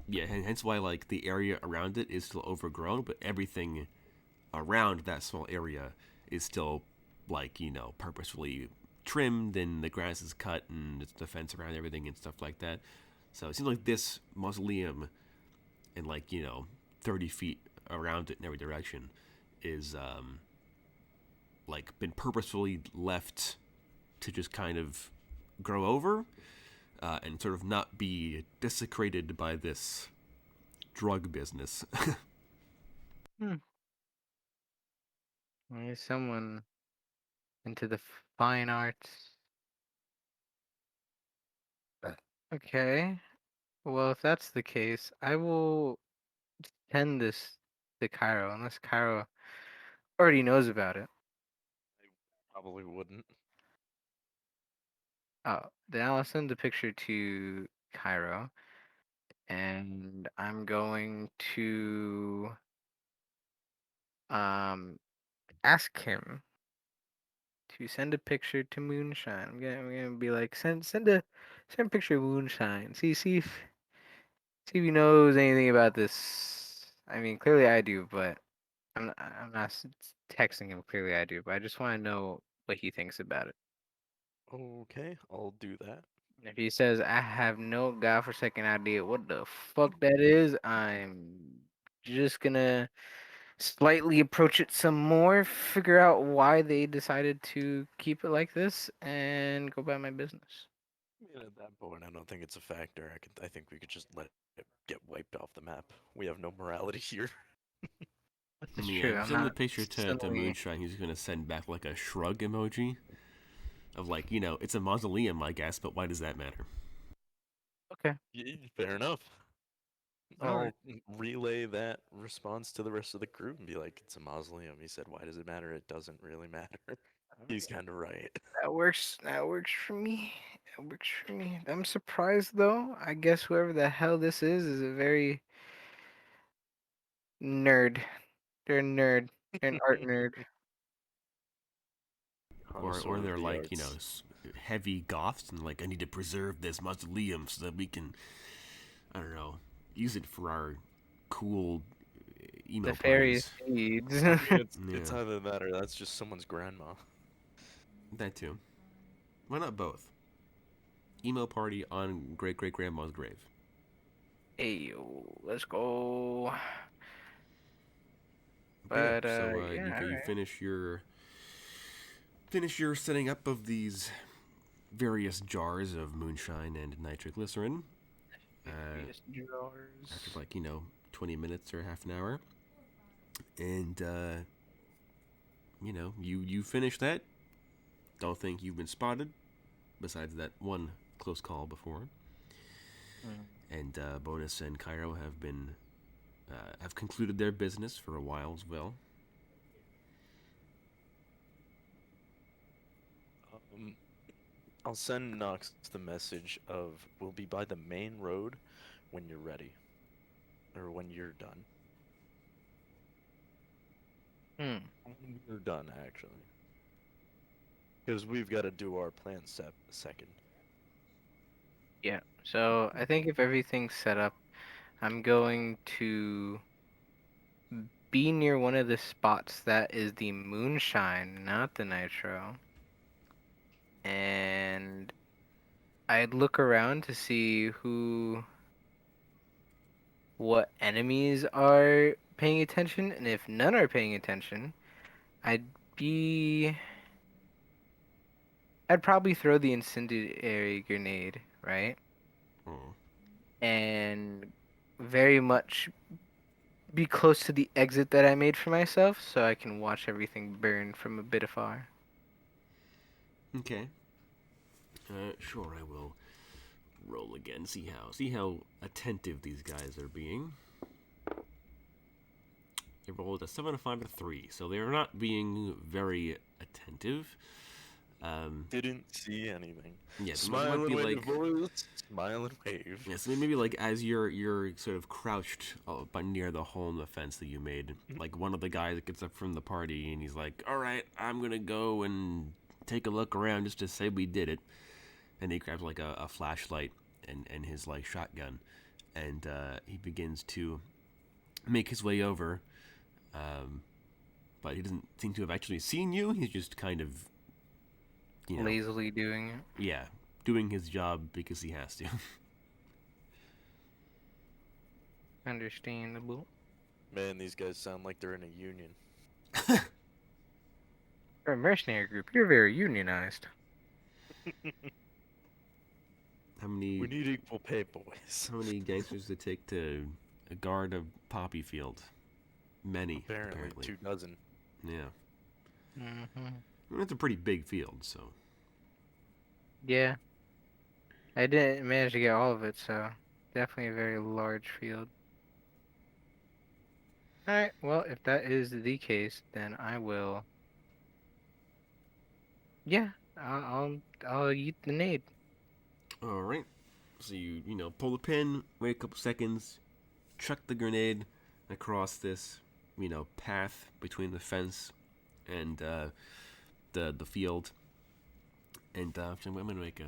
Yeah, and hence why like the area around it is still overgrown, but everything around that small area is still like purposefully trimmed and the grass is cut and it's the fence around everything and stuff like that. So it seems like this mausoleum and 30 feet around it in every direction is like been purposefully left to just kind of grow over and sort of not be desecrated by this drug business. Hmm. Maybe someone into the fine arts. Okay. Well, if that's the case, I will send this to Cairo, unless Cairo already knows about it. Probably wouldn't. Then I'll send the picture to Cairo, and I'm going to um ask him to send a picture to Moonshine. I'm gonna be like, send a picture of Moonshine. See if he knows anything about this. I mean, clearly I do, but I'm not texting him. Clearly I do, but I just want to know what he thinks about it. Okay, I'll do that. If he says I have no godforsaken idea what the fuck that is, I'm just gonna slightly approach it some more, figure out why they decided to keep it like this, and go about my business. I mean, at that point, I don't think it's a factor. I think we could just let it get wiped off the map. We have no morality here. It's Yeah, true. if you I'm send the not picture to suddenly Moonshine, he's gonna send back like a shrug emoji of like, it's a mausoleum, I guess, but why does that matter? okay. Fair enough. All right. I'll relay that response to the rest of the crew and be like, it's a mausoleum. He said, why does it matter? It doesn't really matter. He's kind of right. That works. That works for me. That works for me. I'm surprised though. I guess whoever the hell this is a very nerd. They're a nerd. They're an art nerd. Or Connoisseur of they're the like, arts. heavy goths and like, I need to preserve this mausoleum so that we can, I don't know, use it for our cool emo Nefarious parties. deeds. I mean, it's Yeah, either that or that's just someone's grandma. that too. Why not both? Emo party on great great grandma's grave. Hey, let's go. But yeah, But so yeah, all you right. finish your setting up of these various jars of moonshine and nitroglycerin. Uh, Various After drawers. like 20 minutes or half an hour, and you finish that. Don't think you've been spotted. Besides that one close call before, Mm. and Bonus and Cairo have concluded their business for a while as well. Um, I'll send Nox the message of we'll be by the main road when you're ready, or when you're done. Hmm. When we're done, actually, because we've got to do our plan step second. Yeah. So I think if everything's set up, I'm going to be near one of the spots that is the moonshine, not the nitro. And I'd look around to see what enemies are paying attention, and if none are paying attention, I'd be I'd probably throw the incendiary grenade, right? Oh. And very much be close to the exit that I made for myself so I can watch everything burn from a bit afar. Okay. Sure, I will roll again. See how attentive these guys are being. They rolled a 7, a 5, and a 3, so they are not being very attentive. Didn't see anything. Yeah, Smile might be and wave, like, boys. Smile and wave. yeah, so maybe like as you're sort of crouched but near the hole in the fence that you made, like one of the guys gets up from the party and he's like, "All right, I'm gonna go and take a look around just to say we did it," and he grabs like a flashlight and his like shotgun, and he begins to make his way over, but he doesn't seem to have actually seen you. He's just kind of, Lazily doing it. yeah, doing his job because he has to. Understandable. Man, these guys sound like they're in a union. For a mercenary group, you're very unionized. How many? We need equal pay, boys. How many gangsters does it take to guard a poppy field? Many, Apparently 2 dozen. Yeah. Mm-hmm. I mean, it's a pretty big field, so. Yeah. I didn't manage to get all of it, so definitely a very large field. Alright, well, if that is the case, then I will. Yeah, I'll eat the nade. All right. So you pull the pin, wait a couple seconds, chuck the grenade across this path between the fence and the field. And I'm gonna make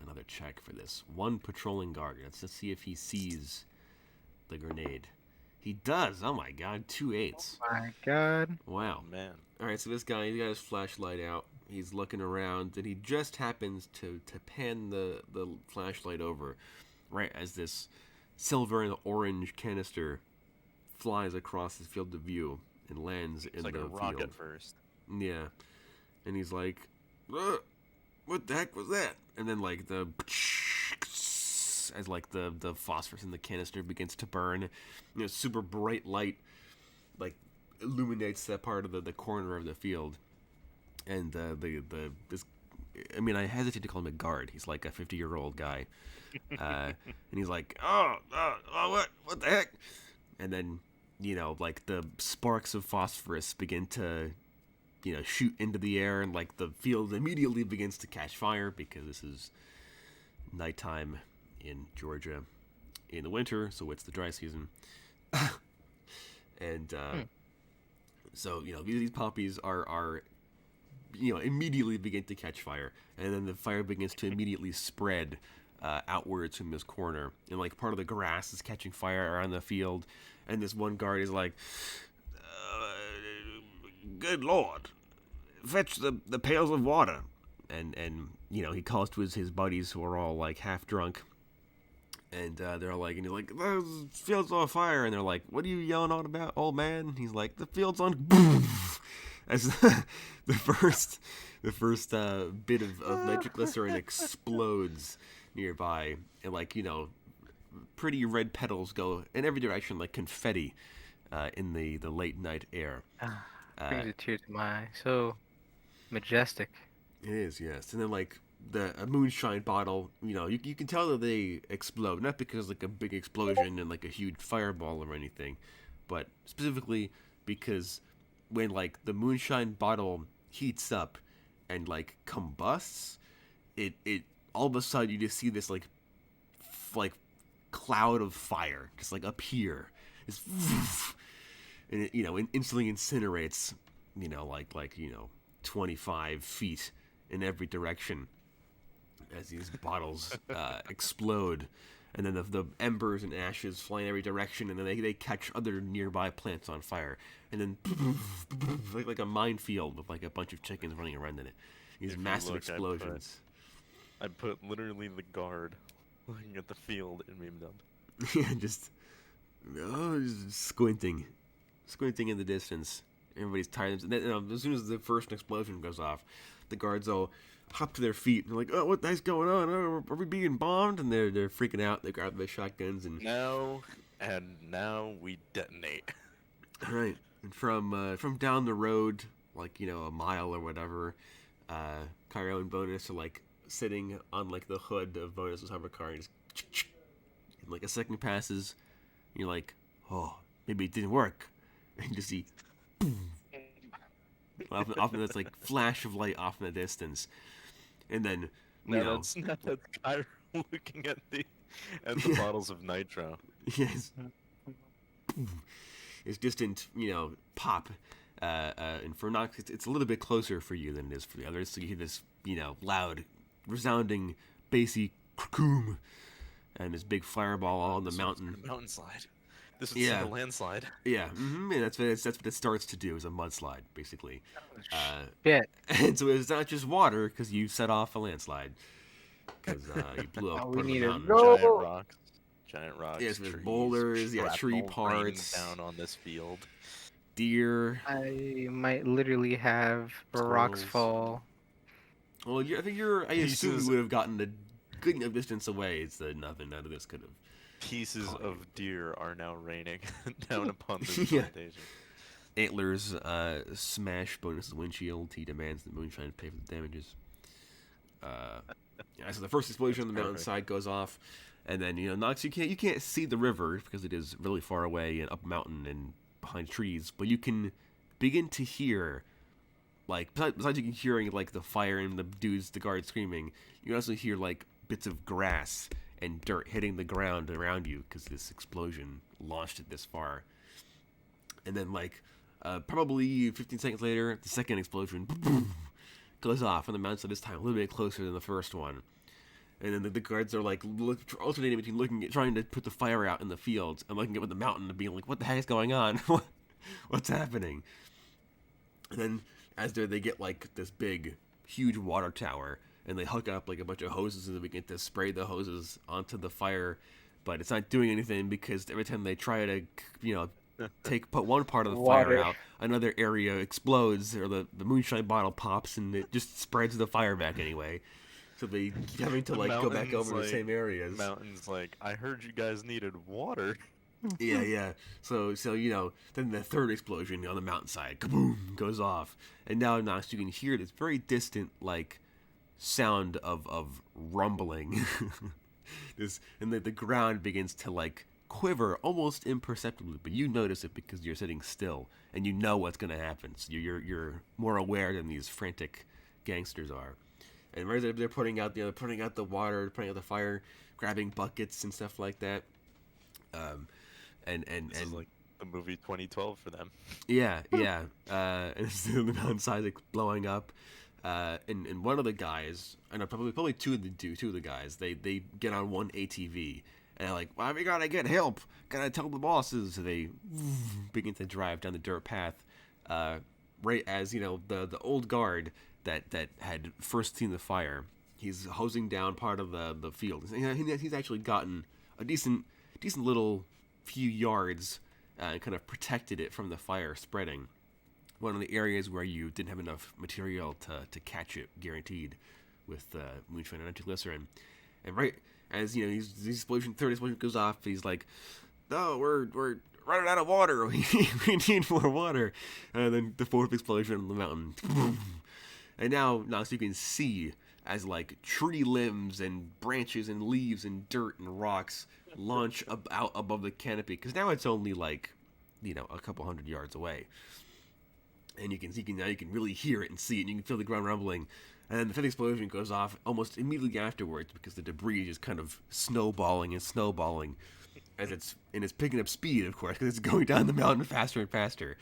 another check for this. One patrolling guard. Let's see if he sees the grenade. He does. Oh my god, 2 8s. Oh my god. Wow. Oh, man. All right, so this guy, he's got his flashlight out. He's looking around, and he just happens to pan the flashlight over, right as this silver and orange canister flies across his field of view and lands in It's like the a rocket field. first. Yeah, and he's like, "What the heck was that?" And then like as like the phosphorus in the canister begins to burn, super bright light, like illuminates that part of the corner of the field, and this. I mean, I hesitate to call him a guard. He's like a 50-year-old guy, and he's like, "Oh, what the heck?" And then, like the sparks of phosphorus begin to, shoot into the air, and like the field immediately begins to catch fire because this is nighttime in Georgia in the winter, so it's the dry season, and. So these poppies are immediately begin to catch fire, and then the fire begins to immediately spread outwards from this corner, and like part of the grass is catching fire around the field, and this one guard is like, "Good Lord, fetch the pails of water," and he calls to his buddies who are all like half drunk. And they're like, and he's like, "The field's on fire," and they're like, "What are you yelling on about, old man?" And he's like, "The field's on." As the first bit of nitroglycerin explodes nearby, and like pretty red petals go in every direction like confetti in the late night air. Brings a tear to my eye. So majestic. It is, yes. And then like a moonshine bottle, you can tell that they explode, not because like a big explosion and like a huge fireball or anything, but specifically because when like the moonshine bottle heats up and like combusts, it all of a sudden you just see this like cloud of fire just like appear. It's and it instantly incinerates, like 25 feet in every direction as these bottles explode, and then the embers and ashes fly in every direction, and then they catch other nearby plants on fire, and then like a minefield with like a bunch of chickens running around in it. These If you massive look, explosions. I put literally the guard looking at the field in meme dub. Yeah, just squinting in the distance. Everybody's tired. And then, as soon as the first explosion goes off, the guards all hop to their feet and they're like, "Oh, what the heck's going on? Oh, are we being bombed?" And they're freaking out. They grab their shotguns and Now we detonate. right. And from down the road, like a mile or whatever, Cairo and Bonus are like sitting on like the hood of Bonus's hover car, and and like a second passes, and you're like, "Oh, maybe it didn't work," and you just see. Often that's like flash of light off in the distance, and then That's Cairo looking at the bottles of nitro. yes, it's distant, pop. And for Nox, it's a little bit closer for you than it is for the others. So you hear this, loud, resounding, bassy cracoom, and this big fireball all on the mountain. Mountain slide. This is like a landslide. Yeah, and that's what it starts to do, is a mudslide, basically. Yeah. And so it's not just water, because you set off a landslide. Because you blew up part of the mountain. Giant rocks. Yes, there's boulders, tree parts. Down on this field. Deer. I might literally have rocks fall. Well, I assume you would have gotten a good enough distance away so nothing out of this could have. Pieces of deer are now raining down upon this plantation. Antlers smash Bonus's windshield. He demands that Moonshine pay for the damages. So the first explosion on the mountainside goes off, and then Nox, you can't see the river because it is really far away and up a mountain and behind trees, but you can begin to hear, like, besides you can hearing like the fire and the guards screaming, you can also hear like bits of grass and dirt hitting the ground around you because this explosion launched it this far. And then like probably 15 seconds later, the second explosion goes off on the mountainside, this time a little bit closer than the first one. And then the guards are like alternating between trying to put the fire out in the fields and looking at the mountain and being like, "What the heck is going on? What's happening?" And then as they get like this big, huge water tower, and they hook up like a bunch of hoses and they begin to spray the hoses onto the fire, but it's not doing anything because every time they try to, put one part of the fire out, another area explodes or the moonshine bottle pops and it just spreads the fire back anyway. So they keep having to like go back over the same areas. Mountains like, I heard you guys needed water. Yeah. So then the third explosion on the mountainside, kaboom, goes off, and now Nox, you can hear this very distant like sound of rumbling. And the ground begins to like quiver almost imperceptibly, but you notice it because you're sitting still and you know what's going to happen. So you're more aware than these frantic gangsters are. And right there, they're putting out the water, putting out the fire, grabbing buckets and stuff like that. This is like the movie 2012 for them. Yeah. And the mountainside like blowing up. And one of the guys, I know probably two of the guys, they get on one ATV and they're like, "Well, we gotta get help. Gotta tell the bosses." So they begin to drive down the dirt path. Right as the old guard that had first seen the fire, he's hosing down part of the field. He's actually gotten a decent little few yards and kind of protected it from the fire spreading. One of the areas where you didn't have enough material to catch it, guaranteed, with Moonshine and nitroglycerin. And right as third explosion goes off, he's like, "No, we're running out of water. We need more water." And then the fourth explosion on the mountain. And now so you can see as like tree limbs and branches and leaves and dirt and rocks launch out above the canopy, because now it's only like a couple hundred yards away, and you can really hear it and see it, and you can feel the ground rumbling. And then the fifth explosion goes off almost immediately afterwards because the debris is just kind of snowballing as it's picking up speed, of course, because it's going down the mountain faster and faster.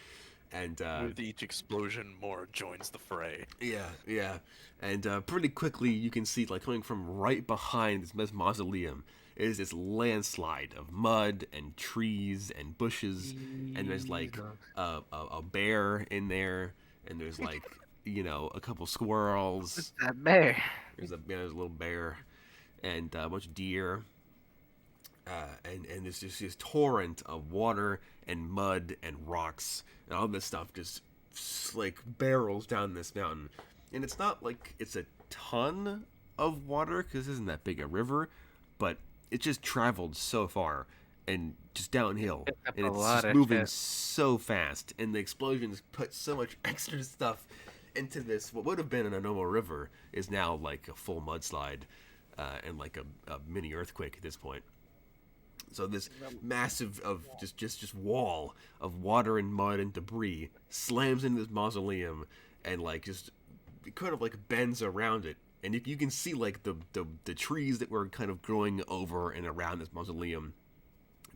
And with each explosion, more joins the fray. Yeah. And pretty quickly, you can see, like, coming from right behind this mausoleum is this landslide of mud and trees and bushes, and there's like a bear in there, and there's like a couple squirrels. That bear. There's a little bear, and a bunch of deer. And there's just this torrent of water and mud and rocks and all this stuff just like barrels down this mountain. And it's not like it's a ton of water because this isn't that big a river, but it just traveled so far and just downhill, Up and a it's lot just of moving shit. so fast, and the explosions put so much extra stuff into this. What would have been a normal river is now like a full mudslide, and like a mini earthquake at this point. So this massive of just wall of water and mud and debris slams into this mausoleum, and like just it kind of like bends around it. And if you can see like the trees that were kind of growing over and around this mausoleum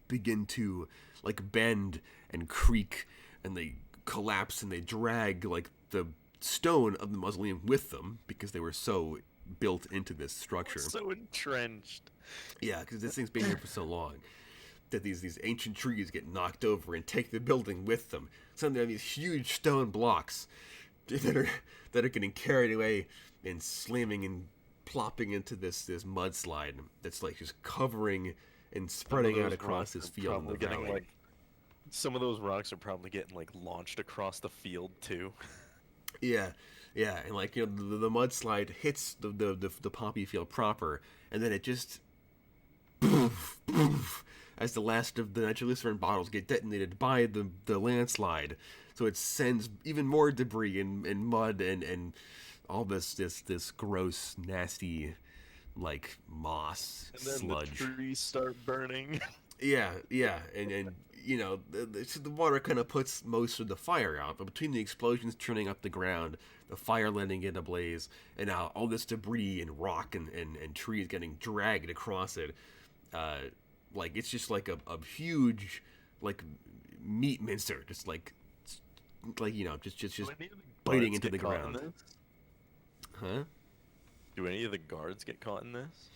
begin to like bend and creak, and they collapse and they drag like the stone of the mausoleum with them because they were so built into this structure. So entrenched. Yeah, because this thing's been here for so long that these ancient trees get knocked over and take the building with them. Suddenly, there are these huge stone blocks that are getting carried away and slamming and plopping into this mudslide that's like just covering and spreading out across this field in the valley. Like, some of those rocks are probably getting like launched across the field too. Yeah, and like the mudslide hits the poppy field proper, and then it just poof, poof, as the last of the nitroglycerin bottles get detonated by the landslide. So it sends even more debris and mud and all this gross, nasty, like moss And then sludge. the trees start burning. Yeah, and the water kind of puts most of the fire out, but between the explosions churning up the ground, the fire letting it ablaze, and now all this debris and rock and trees getting dragged across it, like it's just like a huge like meat mincer, just like just biting into the ground. Huh? Do any of the guards get caught in this?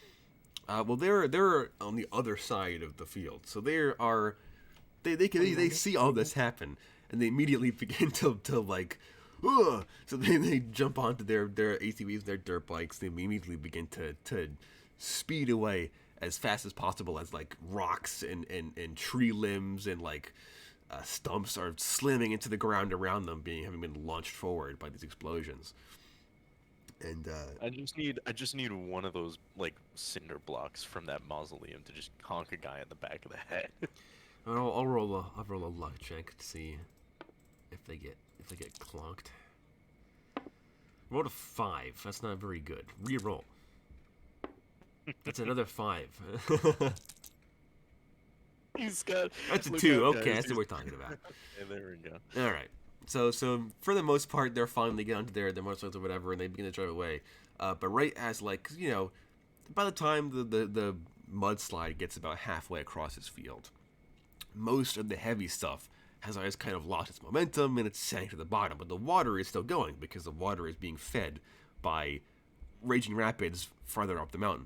Well, they're on the other side of the field, so they see all this happen, and they immediately begin to like, ugh! So they jump onto their ATVs, their dirt bikes. They immediately begin to speed away as fast as possible as like rocks and tree limbs and like stumps are slamming into the ground around them, having been launched forward by these explosions. And I just need one of those like cinder blocks from that mausoleum to just conk a guy in the back of the head. I'll roll a luck check to see if they get clonked. Rolled a 5. That's not very good. Re-roll. That's another 5. He's got. That's a look 2. out, Okay, guys, that's what we're talking about. Yeah, there we go. All right. So for the most part, they're finally get onto their motorcycles or whatever, and they begin to drive away. But right as like by the time the mudslide gets about halfway across this field, most of the heavy stuff has always kind of lost its momentum and it's sank to the bottom. But the water is still going because the water is being fed by raging rapids farther up the mountain.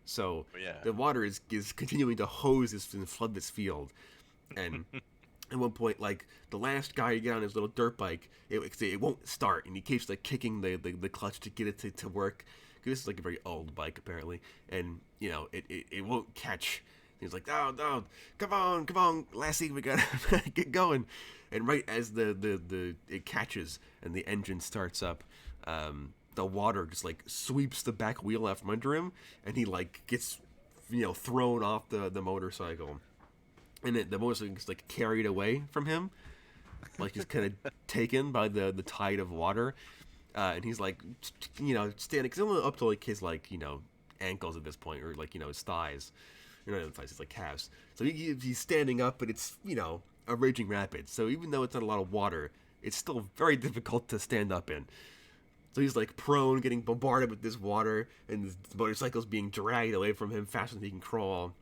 So the water is continuing to hose this and flood this field, and at one point, like the last guy to get on his little dirt bike, it won't start, and he keeps like kicking the clutch to get it to work. This is like a very old bike apparently, and it won't catch. He's like, no, come on, Lassie, we gotta get going. And right as it catches and the engine starts up, the water just like sweeps the back wheel out from under him, and he like gets thrown off the motorcycle, and the motorcycle gets like carried away from him, like just kind of taken by the tide of water, and he's like standing, because he's only up to like his like ankles at this point, or like his thighs. Not his thighs, it's like calves. So he's standing up, but it's a raging rapid. So even though it's not a lot of water, it's still very difficult to stand up in. So he's like prone, getting bombarded with this water, and his motorcycle's being dragged away from him faster than he can crawl.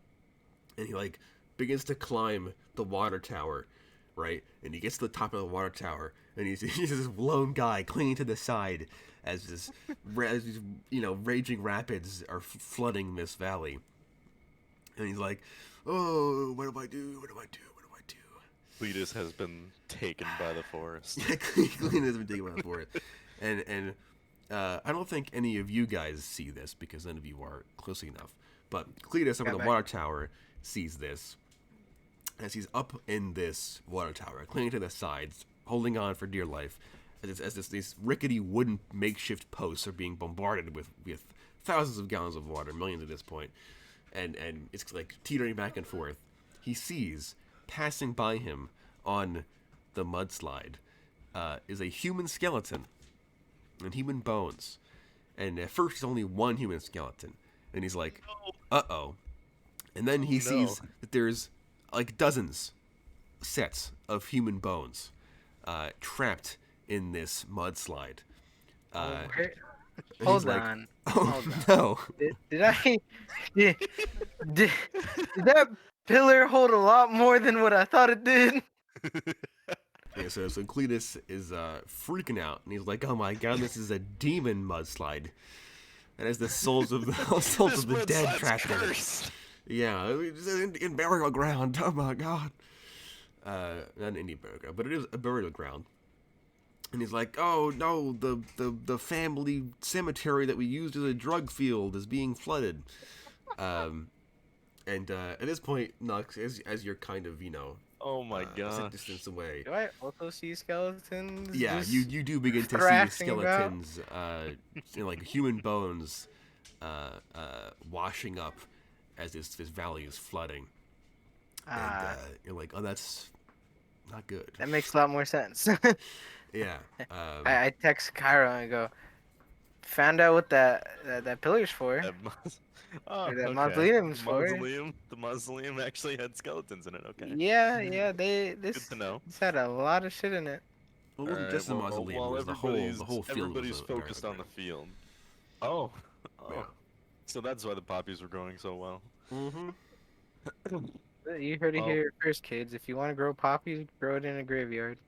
And he like begins to climb the water tower, right? And he gets to the top of the water tower, and he's this lone guy clinging to the side as these raging rapids are flooding this valley. And he's like, "Oh, what do I do? What do I do? What do I do?" Cletus has been taken by the forest. Yeah, Cletus has been taken by the forest. And I don't think any of you guys see this because none of you are close enough. But Cletus up in the water tower sees this as he's up in this water tower, clinging to the sides, holding on for dear life, as these rickety wooden makeshift posts are being bombarded with thousands of gallons of water, millions at this point, and it's like teetering back and forth. He sees passing by him on the mudslide is a human skeleton and human bones. And at first, it's only one human skeleton, and he's like, "Uh-oh." And then he sees that there's like dozens sets of human bones trapped in this mudslide. Hold on. Oh no! Did I? Did, did that pillar hold a lot more than what I thought it did? Yeah, so Cletus is freaking out, and he's like, "Oh my god, this is a demon mudslide." And as the souls of the dead trapped in it. Yeah, in burial ground. Oh my god. Not an Indian burial ground, but it is a burial ground. And he's like, "Oh no, the family cemetery that we used as a drug field is being flooded." And at this point, Nux, as you're kind of, oh my god, a distance away. Do I also see skeletons? Yeah, you do begin to see skeletons, like human bones, washing up as this valley is flooding. And you're like, "Oh, that's not good." That makes a lot more sense. Yeah. I text Cairo and go, found out what that pillar's for. That mausoleum's for. The mausoleum actually had skeletons in it. Okay. Yeah. This good to know. This had a lot of shit in it. Well, it wasn't just the mausoleum. It was the whole field. Everybody's focused on the field. Oh. Yeah. So that's why the poppies were growing so well. Mm-hmm. You heard it here first, kids. If you want to grow poppies, grow it in a graveyard.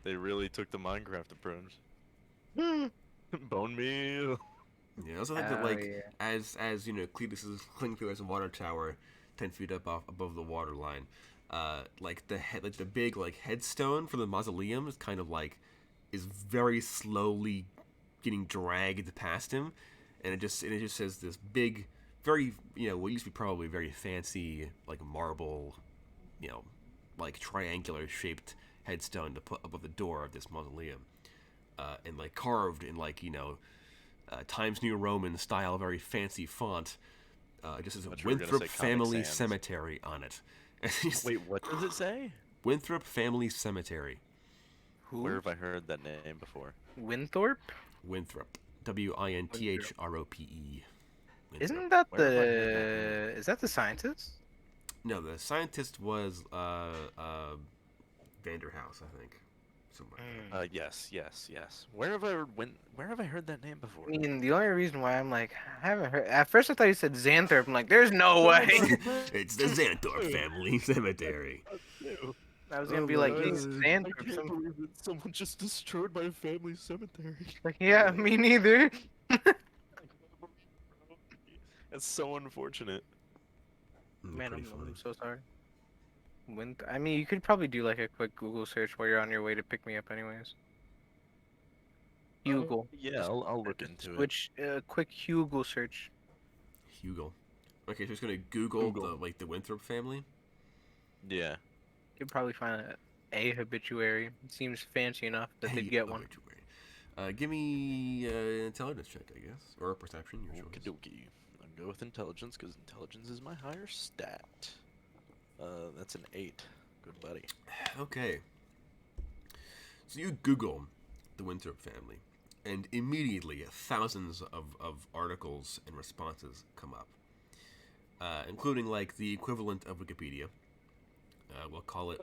They really took the Minecraft approach. Bone meal. Yeah, I also think that as Cletus is clinging to this water tower, 10 feet up above the water line, the big headstone for the mausoleum is kind of is very slowly getting dragged past him, and it just says this big, very what used to be probably very fancy marble, triangular shaped headstone to put above the door of this mausoleum, and carved in Times New Roman style, very fancy font. Just as a Winthrop Family Cemetery on it. Wait, what does it say? Winthrop Family Cemetery. Where have I heard that name before? Winthrop. Winthrop. Winthrope. Isn't that is that the scientist? No, the scientist was Vanderhouse, I think. Somewhere. Yes. Where have I heard that name before? I mean, the only reason why I'm I haven't heard. At first, I thought you said Xanthorpe. I'm like, there's no way. It's the Xanthorpe Family Cemetery. I was gonna be like, Xanthorpe. I can't believe that someone just destroyed my family cemetery. Yeah, me neither. That's so unfortunate. Man, I'm so sorry. I mean, you could probably do a quick Google search while you're on your way to pick me up, anyways. Google. Yeah, I'll look into it. Which quick Google search. Google. Okay, so just gonna Google. The Winthrop family. Yeah. You'd probably find a obituary. It seems fancy enough that they'd get one. Give me an intelligence check, I guess, or a perception. Your choice. Okey-dokey. I'll go with intelligence because intelligence is my higher stat. That's an 8. Good buddy. Okay. So you Google the Winthrop family, and immediately thousands of articles and responses come up, including the equivalent of Wikipedia. We'll call it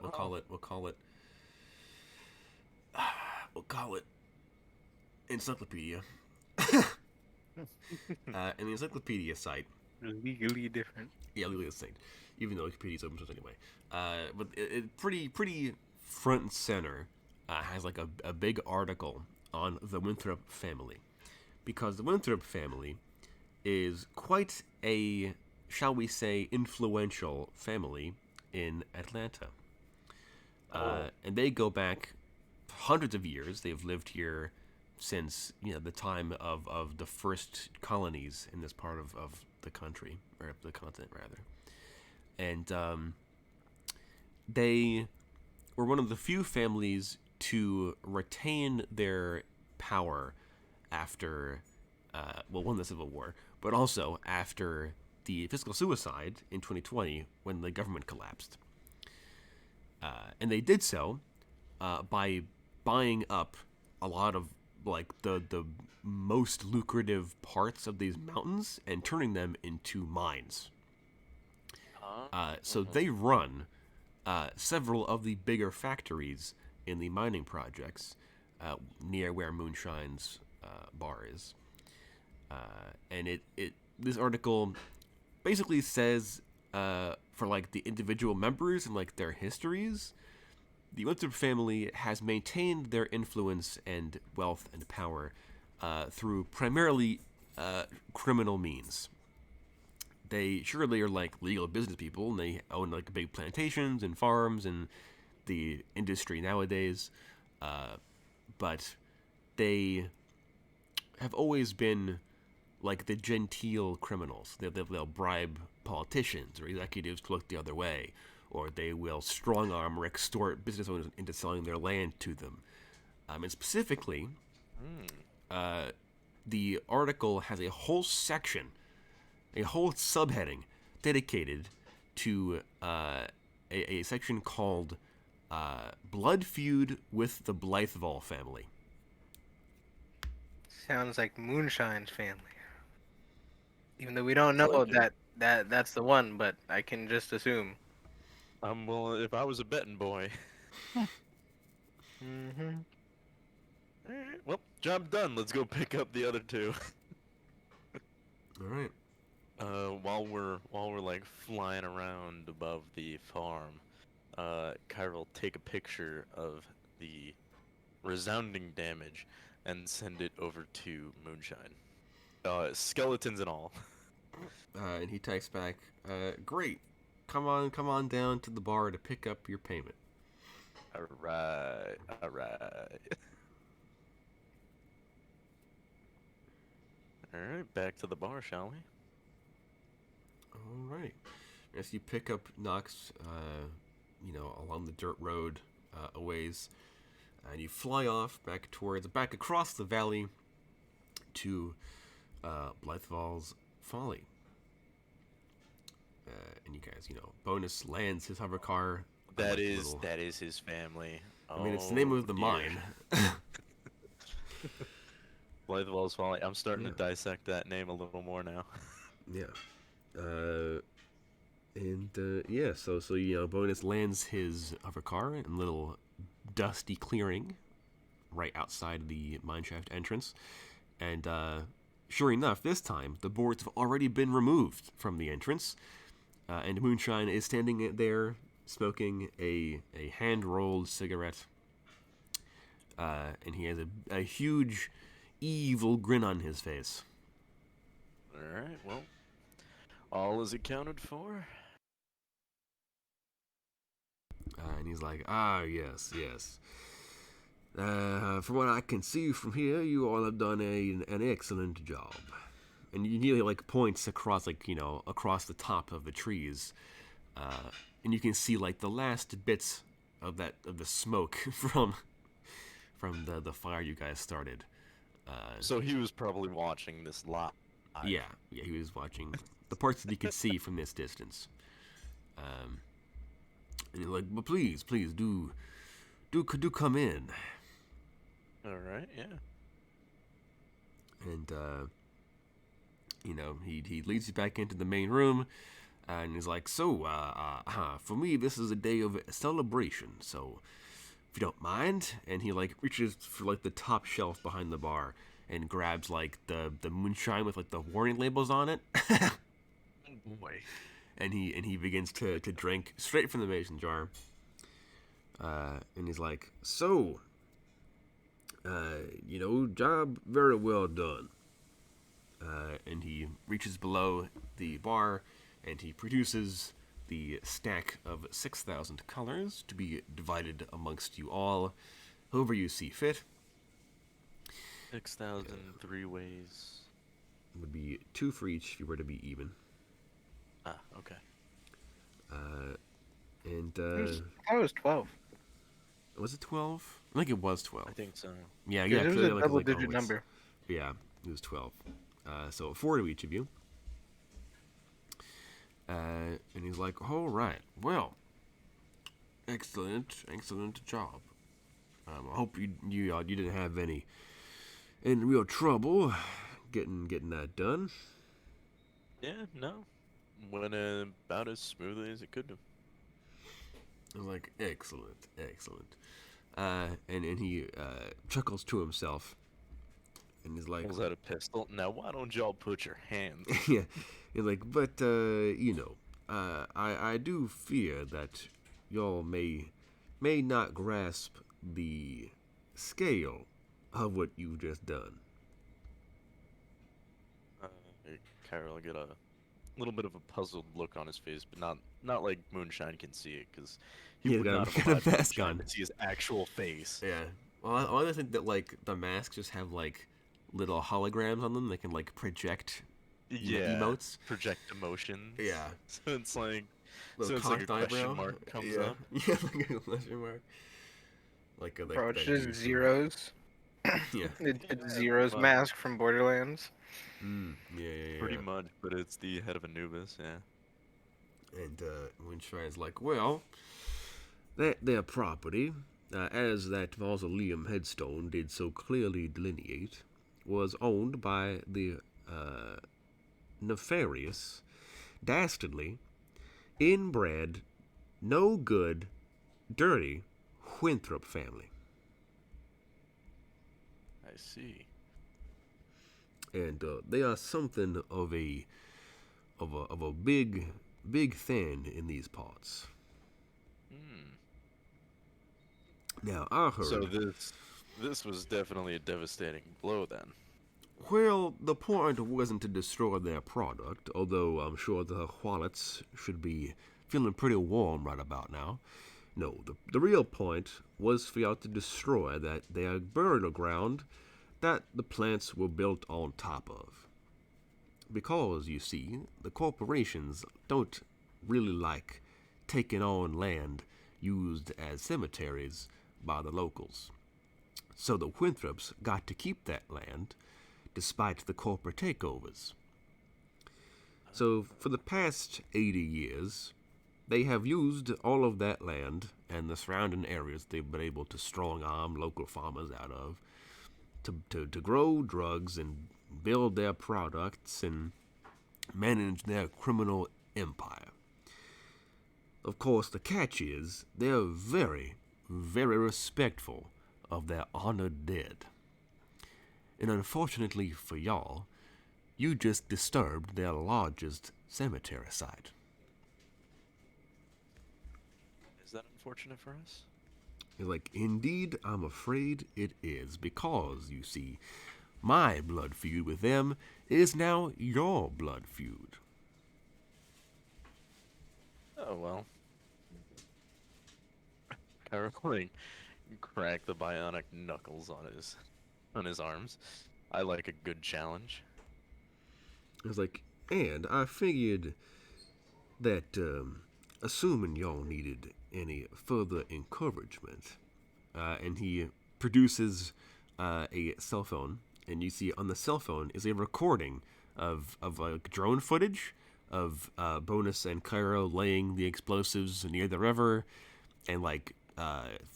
encyclopedia. And the encyclopedia site. Legally different. Yeah, legally distinct. Even though Wikipedia's open source anyway. But it pretty front and center has a big article on the Winthrop family. Because the Winthrop family is quite a, shall we say, influential family in Atlanta. And they go back hundreds of years. They've lived here since the time of the first colonies in this part of the country, or the continent rather. And they were one of the few families to retain their power after, won the Civil War, but also after the fiscal suicide in 2020 when the government collapsed. And they did so by buying up a lot of the most lucrative parts of these mountains and turning them into mines. So they run several of the bigger factories in the mining projects near where Moonshine's bar is. And this article basically says for the individual members and their histories, the Winthrop family has maintained their influence and wealth and power through primarily criminal means. They surely are legal business people, and they own big plantations and farms and the industry nowadays. But they have always been the genteel criminals. They'll bribe politicians or executives to look the other way, or they will strong arm or extort business owners into selling their land to them. And specifically, the article has a whole section, a whole subheading dedicated to a section called Blood Feud with the Blythevall Family. Sounds like Moonshine's family. Even though we don't know that's the one, but I can just assume. Well, if I was a betting boy. Mm-hmm. Alright, well, job done. Let's go pick up the other two. All right. While we're flying around above the farm, Cairo will take a picture of the resounding damage and send it over to Moonshine. Skeletons and all. And he types back, "Great, come on down to the bar to pick up your payment." Alright. Alright, back to the bar, shall we? All right. As you pick up Knox, along the dirt road a ways, and you fly off back across the valley to Blythevall's Folly. And you guys, Bonus lands his hover car. That is his family. I mean, it's the name of the mine. Blythevall's Folly. I'm starting to dissect that name a little more now. Yeah. So Bonus lands his hover car in a little dusty clearing right outside the mineshaft entrance. And sure enough, this time, the boards have already been removed from the entrance. And Moonshine is standing there smoking a hand-rolled cigarette. And he has a huge, evil grin on his face. Alright, well, all is accounted for. And he's like, yes. From what I can see from here, you all have done an excellent job. And he nearly points across across the top of the trees, and you can see the last bits of the smoke from the fire you guys started. So he was probably watching this live. Yeah, he was watching the parts that he could see from this distance. And he's like, "But please, do come in." All right, yeah. And he leads you back into the main room, and he's like, "So, for me, this is a day of celebration. So, if you don't mind," and he reaches for the top shelf behind the bar and grabs the moonshine with the warning labels on it. Oh boy. And he begins to drink straight from the mason jar. And he's like, "So, job very well done." And he reaches below the bar, and he produces the stack of 6,000 colors to be divided amongst you all, however you see fit. 6,000 three ways. Would be 2 for each if you were to be even. Ah, okay. And I thought it was 12. was it 12? I think it was 12. I think so. Yeah, Because it was a like, double-digit number. Yeah, it was 12. So 4 to each of you. And he's like, all right, well, excellent job. I hope you didn't have any real trouble getting that done. Yeah, no. Went about as smoothly as it could have. I was like, excellent. And he chuckles to himself, and he's like, Pulls out a pistol. Now, why don't y'all put your hands? yeah, he's like, but I do fear that y'all may not grasp the scale of what you've just done. Uh, Cairo get a little bit of a puzzled look on his face, but not like Moonshine can see it, because he He's would got not a have allowed mask Moonshine on. to see his actual face. Yeah. Well, I only think that like the masks just have like little holograms on them. They can like project Yeah, emotes. project emotions. Yeah. So it's like, Little so it's like a cocked question eyebrow. mark comes yeah. up. Yeah, like a question mark. Like Bro, it's that just news zeros. Yeah. It's Yeah, Zero's pretty much. mask from Borderlands. Pretty much, but it's the head of Anubis. Yeah. And Moonshine's like, well, that their property, as that mausoleum headstone did so clearly delineate, was owned by the nefarious, dastardly, inbred, no good, dirty Winthrop family. I see. And they are something of a big thing in these parts. Hmm. Now I heard. So this was definitely a devastating blow then. Well, the point wasn't to destroy their product, although I'm sure their wallets should be feeling pretty warm right about now. No, the real point was for y'all to destroy that their burial ground that the plants were built on top of. Because, you see, the corporations don't really like taking on land used as cemeteries by the locals. So the Winthrops got to keep that land despite the corporate takeovers. So for the past 80 years, they have used all of that land and the surrounding areas they've been able to strong arm local farmers out of to grow drugs and build their products and manage their criminal empire. Of course, the catch is they're very, very respectful of their honored dead. And unfortunately for y'all, you just disturbed their largest cemetery site. Is that unfortunate for us? You're like, indeed, I'm afraid it is, because, you see, my blood feud with them is now your blood feud. Oh well. Cairo like crack the bionic knuckles on his arms. I like a good challenge. I was like, and I figured that, assuming y'all needed any further encouragement, and he produces a cell phone, and you see on the cell phone is a recording of like drone footage of Bonus and Cairo laying the explosives near the river, and like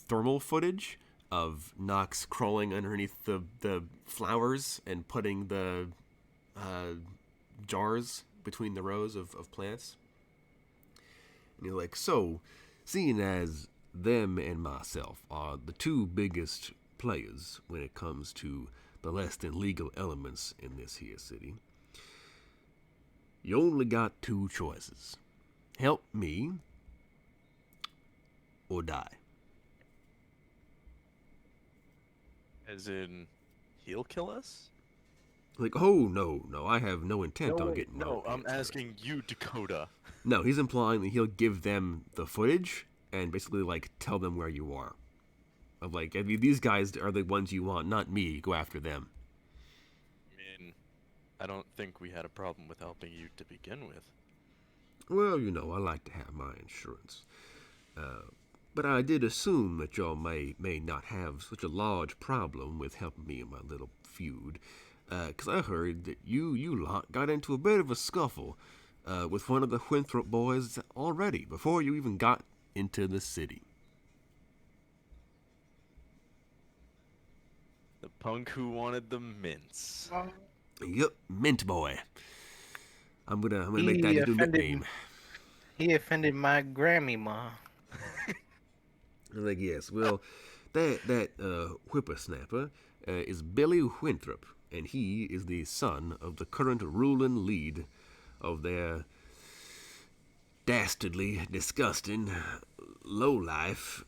thermal footage of Nox crawling underneath the flowers and putting the jars between the rows of plants. And you're like, so, seeing as them and myself are the two biggest players when it comes to the less than legal elements in this here city, you only got two choices. Help me or die. As in, he'll kill us? Like, oh, no, I have no intent on wait, getting no. I'm answer. asking you, Dakota. No, he's implying that he'll give them the footage and basically, like, tell them where you are. Of like, I mean, these guys are the ones you want, not me. Go after them. I don't think we had a problem with helping you to begin with. Well, I like to have my insurance. But I did assume that y'all may not have such a large problem with helping me in my little feud. 'Cause I heard that you lot got into a bit of a scuffle with one of the Winthrop boys already, before you even got into the city. The punk who wanted the mints. Yup, Mint Boy. I'm gonna make that He his new offended. nickname. He offended my Grammy ma. I'm like, yes, well, that whippersnapper is Billy Winthrop, and he is the son of the current ruling lead of their dastardly, disgusting, low-life,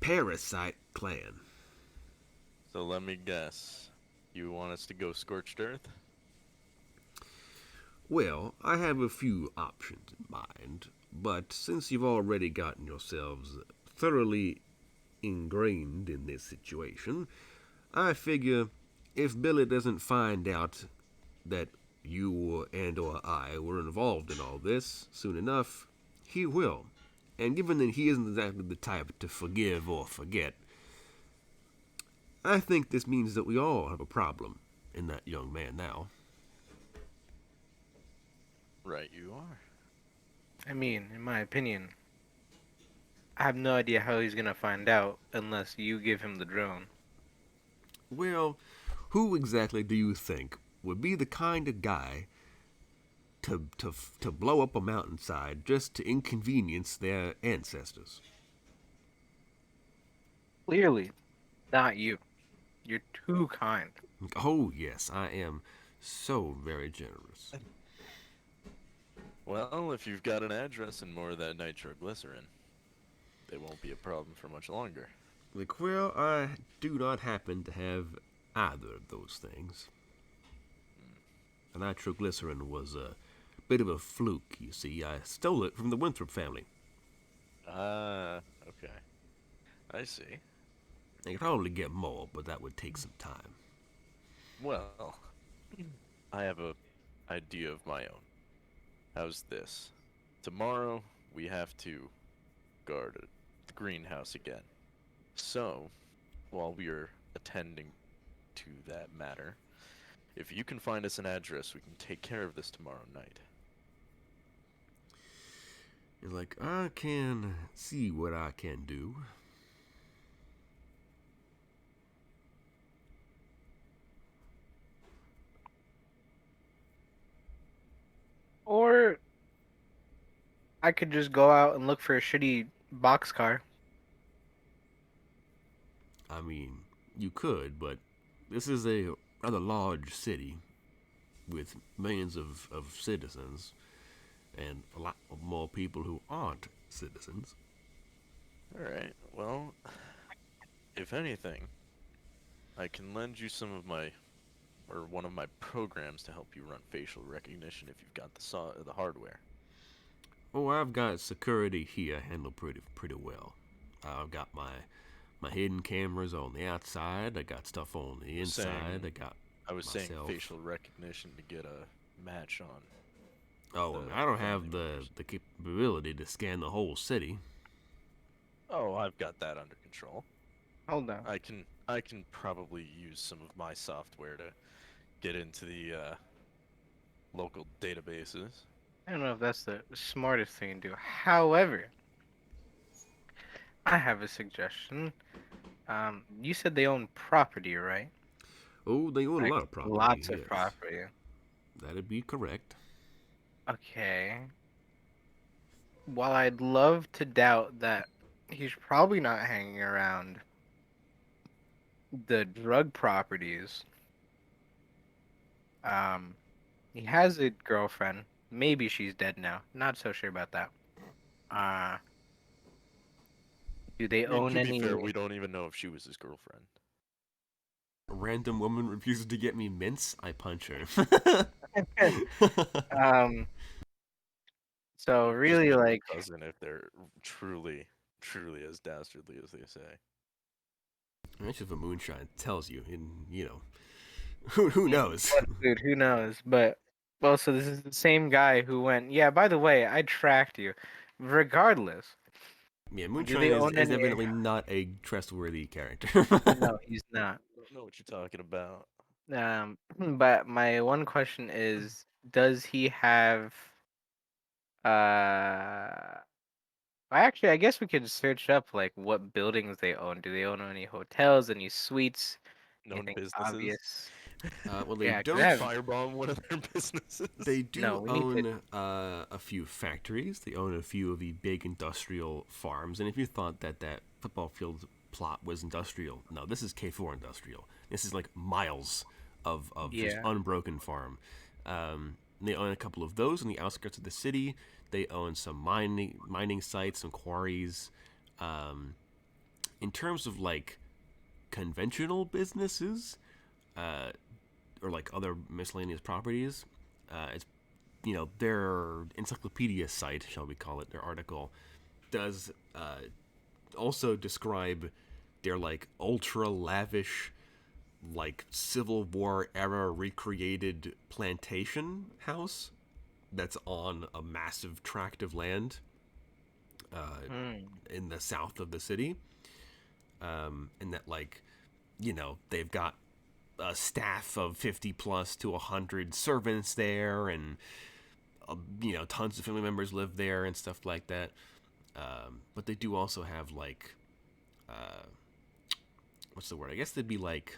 parasite clan. So let me guess. You want us to go scorched earth? Well, I have a few options in mind, but since you've already gotten yourselves thoroughly ingrained in this situation, I figure if Billy doesn't find out that you and or I were involved in all this soon enough, he will. And given that he isn't exactly the type to forgive or forget, I think this means that we all have a problem in that young man now. Right, you are. I mean, in my opinion, I have no idea how he's gonna find out unless you give him the drone. Well, who exactly do you think would be the kind of guy to blow up a mountainside just to inconvenience their ancestors? Clearly, not you. You're too kind. Oh, yes, I am so very generous. Well, if you've got an address and more of that nitroglycerin, it won't be a problem for much longer. Like, well, I do not happen to have either of those things. The nitroglycerin was a bit of a fluke, you see. I stole it from the Winthrop family. Ah, okay. I see. I could probably get more, but that would take some time. Well, I have a idea of my own. How's this? Tomorrow we have to guard the greenhouse again. So, while we are attending to that matter, if you can find us an address, we can take care of this tomorrow night. You're like, I can see what I can do. Or I could just go out and look for a shitty boxcar. I mean, you could, but this is a rather large city with millions of citizens and a lot more people who aren't citizens. Alright, well, if anything, I can lend you some of my, or one of my programs to help you run facial recognition if you've got the hardware. Oh, I've got security here handled pretty well. I've got my hidden cameras on the outside. I got stuff on the inside. I was saying myself. facial recognition to get a match on. Oh, I mean, I don't have the capability to scan the whole city. Oh, I've got that under control. Hold on. I can probably use some of my software to get into the local databases. I don't know if that's the smartest thing to do. However, I have a suggestion. You said they own property, right? Oh, they own a Like lot of property. lots of Yes. property. That'd be correct. Okay. While I'd love to doubt that he's probably not hanging around the drug properties, um, he has a girlfriend. Maybe she's dead now. Not so sure about that. Uh, do they I mean, own to be any? fair, we don't even know if she was his girlfriend. A random woman refuses to get me mints. I punch her. Um, so Just really, meet like, your cousin if they're truly as dastardly as they say. That's just what Moonshine tells you, and Who knows? What food? Who knows? But well, so this is the same guy who went. Yeah. By the way, I tracked you. Regardless, Yeah, do Moonshine they is, own is any? evidently not a trustworthy character. No, he's not. Don't know what you're talking about. But my one question is, does he have actually, I guess we could search up like what buildings they own. Do they own any hotels, any suites, Known anything businesses. obvious? Well, they Yeah, because Can I we don't. have firebomb one of their businesses? They no. do We need to. own a few factories. They own a few of the big industrial farms. And if you thought that that football field plot was industrial, no, this is K4 industrial. This is like miles of just Yeah. unbroken farm. They own a couple of those on the outskirts of the city. They own some mining sites, some quarries. Um, in terms of like conventional businesses, or like other miscellaneous properties, it's their encyclopedia site, shall we call it, their article does also describe their like ultra lavish, like Civil War era recreated plantation house that's on a massive tract of land Hmm. in the south of the city, and that like they've got a staff of 50 plus to 100 servants there, and tons of family members live there and stuff like that. But they do also have like, what's the word? I guess they'd be like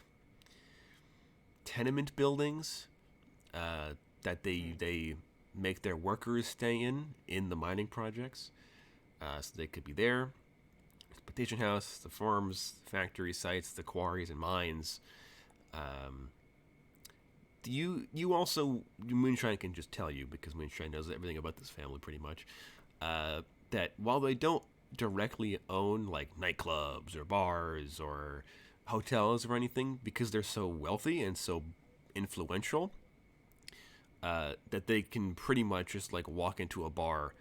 tenement buildings that they make their workers stay in the mining projects. So they could be there. The plantation house, the farms, factory sites, the quarries and mines. Um, you also Moonshine can just tell you, because Moonshine knows everything about this family pretty much. That while they don't directly own like nightclubs or bars or hotels or anything, because they're so wealthy and so influential, that they can pretty much just like walk into a bar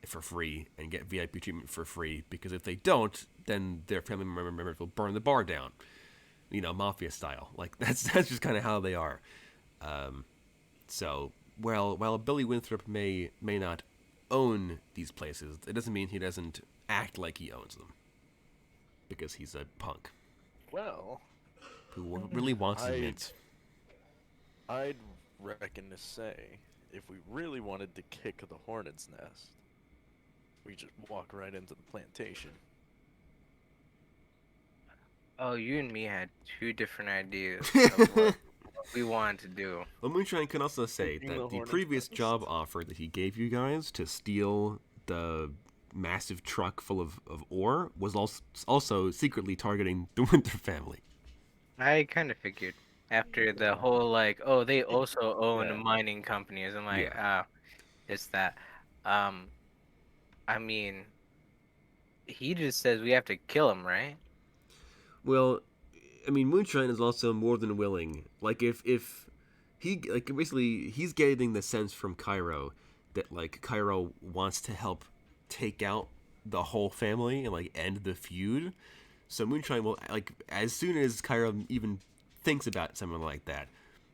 for free and get VIP treatment for free. Because if they don't, then their family members will burn the bar down, mafia style. Like that's just kind of how they are. So while Billy Winthrop may not own these places, it doesn't mean he doesn't act like he owns them, because he's a punk Well, who really wants his I'd mint. I'd reckon to say, if we really wanted to kick the hornet's nest, we just walk right into the plantation. Oh, you and me had two different ideas of what we wanted to do. Well, Moonshine can also say Kicking the that the hornet's previous nest. job offer that he gave you guys to steal the massive truck full of ore was also secretly targeting the Winter family. I kind of figured after the whole like, oh, they also own Yeah. mining companies. I'm like, Yeah. it's that. Um, I mean, he just says we have to kill him, right? Well, I mean, Moonshine is also more than willing. Like if he like basically he's getting the sense from Cairo that like Cairo wants to help take out the whole family and like end the feud. So Moonshine will, like, as soon as Cairo even thinks about something like that,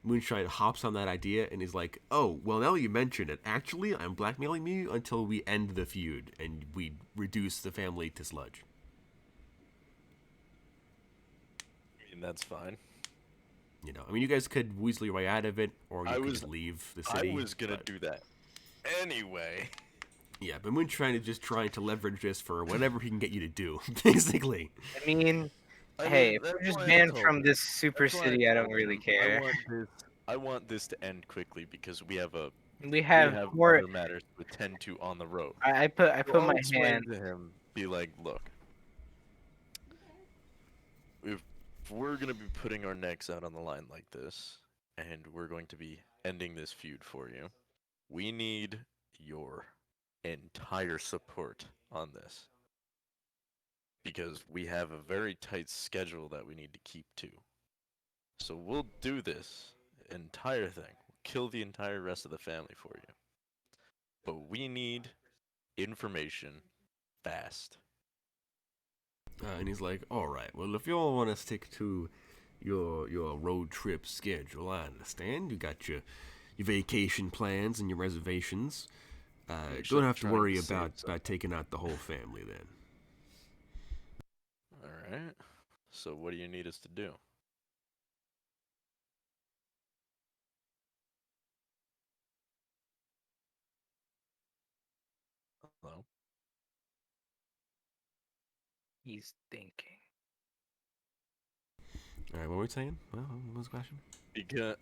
Moonshine hops on that idea and is like, "Oh, well, now you mention it, actually, I'm blackmailing you until we end the feud and we reduce the family to sludge." I mean, that's fine. I mean, you guys could weasel your way out of it, or you I could was just leave the I city. was gonna But do that anyway. yeah, but Moonshine is just trying to leverage this for whatever he can get you to do, basically. I mean, I hey, mean, if that's we're just why I banned told from him. this super That's why I city, I don't told really him I care. want this. I want this to end quickly because We we have have more. other matters to attend to on the road. I So put I'll my explain hand. to him, be like, look, if we're gonna be putting our necks out on the line like this, and we're going to be ending this feud for you, we need your entire support on this because we have a very tight schedule that we need to keep to. So we'll do this entire thing. We'll kill the entire rest of the family for you. But we need information fast. And he's like, "All right, well, if you all want to stick to your road trip schedule. I understand. You got your vacation plans and your reservations. You're Don't just have to trying worry to save about taking out the whole family then. All right. So what do you need us to do? Hello. He's thinking. All right, what were we saying? Well, what was the question? Because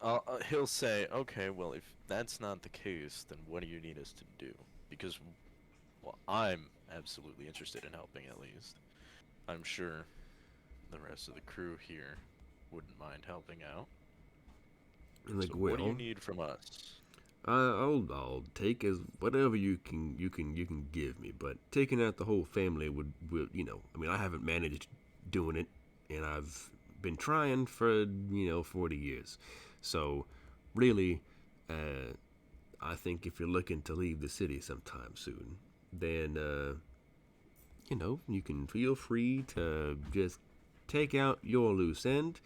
he'll say, okay, well, if that's not the case, then what do you need us to do? Because, well, I'm absolutely interested in helping at least. I'm sure the rest of the crew here wouldn't mind helping out. And like, So what do you well, need from us? I'll take as whatever you can give me, but taking out the whole family would I mean I haven't managed doing it, and I've been trying for 40 years, so really, I think if you're looking to leave the city sometime soon, then you can feel free to just take out your loose end,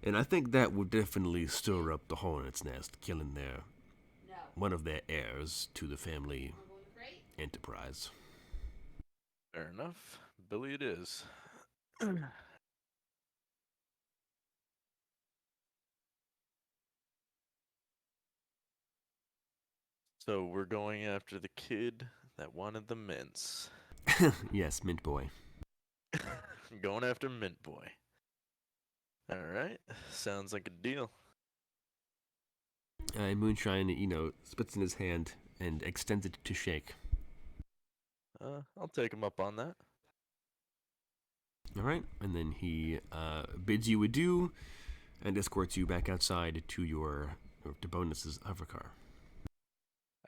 and I think that would definitely stir up the hornet's nest, killing one of their heirs to the family enterprise. Fair enough. Billy it is. So we're going after the kid that wanted the mints. Yes, Mint Boy. Going after Mint Boy. Alright, sounds like a deal. Moonshine, spits in his hand and extends it to shake. I'll take him up on that. All right, and then he bids you adieu and escorts you back outside to Bonus's hovercar.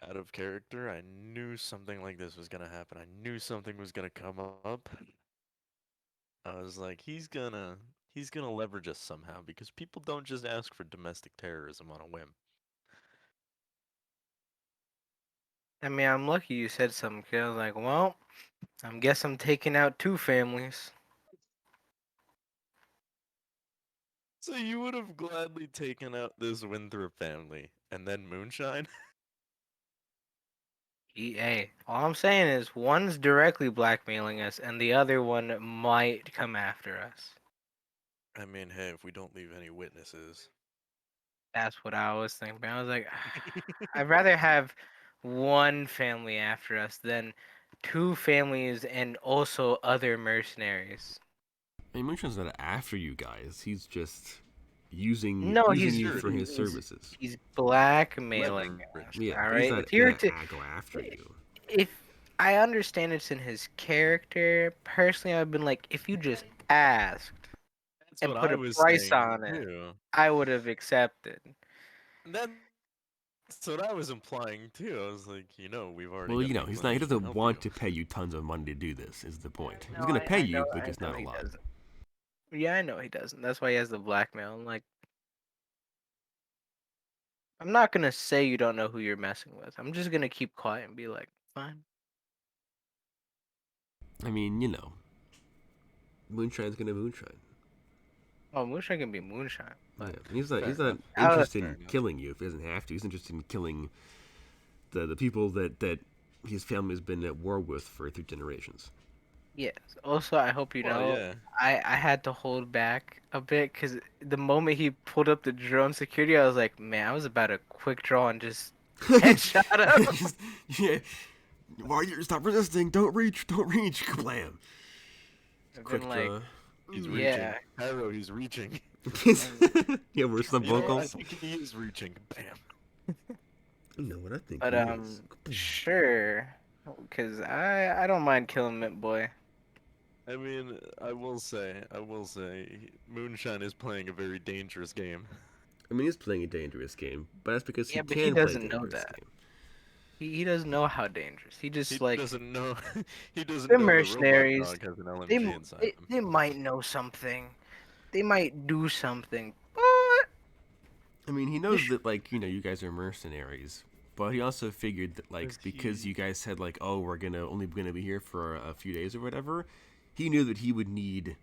Out of character, I knew something like this was gonna happen. I knew something was gonna come up. I was like, he's gonna leverage us somehow because people don't just ask for domestic terrorism on a whim. I mean, I'm lucky you said something, 'cause I was like, well, guess I'm taking out two families. So you would have gladly taken out this Winthrop family and then Moonshine? Hey, all I'm saying is one's directly blackmailing us, and the other one might come after us. I mean, hey, if we don't leave any witnesses. That's what I was thinking. I was like, I'd rather have one family after us than two families and also other mercenaries. I mean, Moonshine's not after you guys. He's just using No, using he's you Sure, for his he's services. he's blackmailing us. leverage. Yeah, All but he's right. not If you were to, gonna go after you. if I understand it's in his character, personally, I've been like, if you just asked That's and what put I a was price saying on it, too. I would have accepted. That's what I was implying too. I was like, we've already Well, got the he's not. He inclination to doesn't help want you. to pay you tons of money to do this. Is the point? No, He's gonna pay I know, you, but I just know not a he lot. doesn't. Yeah, I know he doesn't. That's why he has the blackmail. I'm like, I'm not gonna say you don't know who you're messing with. I'm just gonna keep quiet and be like, fine. I mean, Moonshine's gonna moonshine. Oh, Moonshine can be Moonshine, Yeah, but and he's Fair not enough. interested Fair in enough. killing you if he doesn't have to. He's interested in killing the people that his family has been at war with for 3 generations. yes. Also, I hope you Well, know, yeah. I had to hold back a bit because the moment he pulled up the drone security, I was like, man, I was about to quick draw and just headshot him. Yeah. Why you stop resisting? Don't reach! Don't reach! Kablam! I've Quick been like, draw. He's yeah. reaching. Cairo, he's reaching. And, Yeah, worse than You know what? I vocals. think he is reaching. Bam. You know what I think but he is. sure, because I don't mind killing Mint Boy. I mean, I will say, Moonshine is playing a very dangerous game. I mean, he's playing a dangerous game, but that's because he Yeah, but he can play a doesn't know dangerous that. game. He doesn't know how dangerous. He He just like doesn't know. He doesn't the know the robot mercenaries. dog has an They, LMG inside they him. they might know something. They might do something. But I mean, he knows this that, you guys are mercenaries, but he also figured that, But because you he, guys said, oh, we're only gonna be here for a few days or whatever, he knew that he would need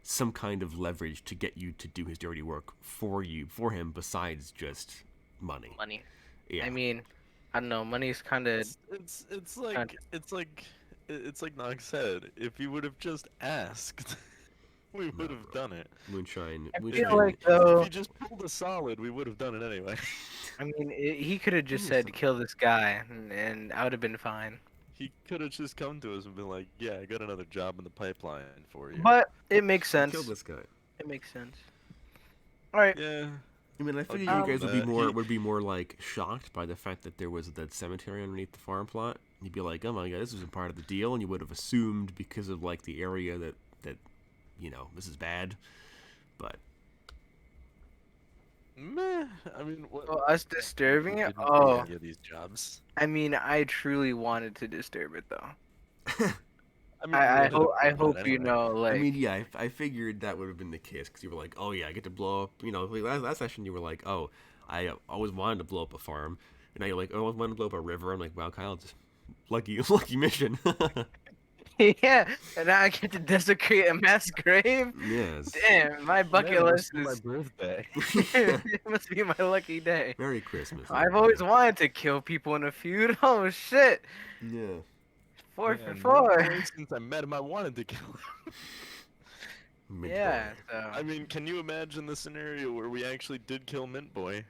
some kind of leverage to get you to do his dirty work for him, besides just money. Money. Yeah. I mean, I don't know. Money's kind of. It's like Nog said. If you would have just asked, we No, would have bro. done it. Moonshine. I If feel you, like if though. you just pulled a solid, we would have done it anyway. I mean, he could have just Yes, said, "Kill this guy," and I would have been fine. He could have just come to us and been like, "Yeah, I got another job in the pipeline for you." But it makes he killed sense. this guy. It makes sense. All right. Yeah, I mean, I I'll figure give you him guys that. would be more like shocked by the fact that there was that cemetery underneath the farm plot. You'd be like, "Oh my god, this isn't part of the deal," and you would have assumed because of like the area that this is bad. But Meh. I mean, what? Well, us disturbing it. Didn't do Oh, any of these jobs. I mean, I truly wanted to disturb it though. I mean, we ended up I doing hope that you anyway. know, I like. mean, yeah, I figured that would have been the case because you were like, "Oh yeah, I get to blow up." Like last session you were like, "Oh, I always wanted to blow up a farm," and now you're like, "Oh, I always wanted to blow up a river." I'm like, "Wow, Kyle, just lucky mission." Yeah, and now I get to desecrate a mass grave. Yes. Damn, my Yeah, bucket it must list be my is. birthday. It must be my lucky day. Merry Christmas. I've always everybody. wanted to kill people in a feud. Oh shit, Yeah. 4 for Man, Mint 4. Boy, since I met him, I wanted to kill him. Mint Yeah, Boy. so I mean, can you imagine the scenario where we actually did kill Mint Boy?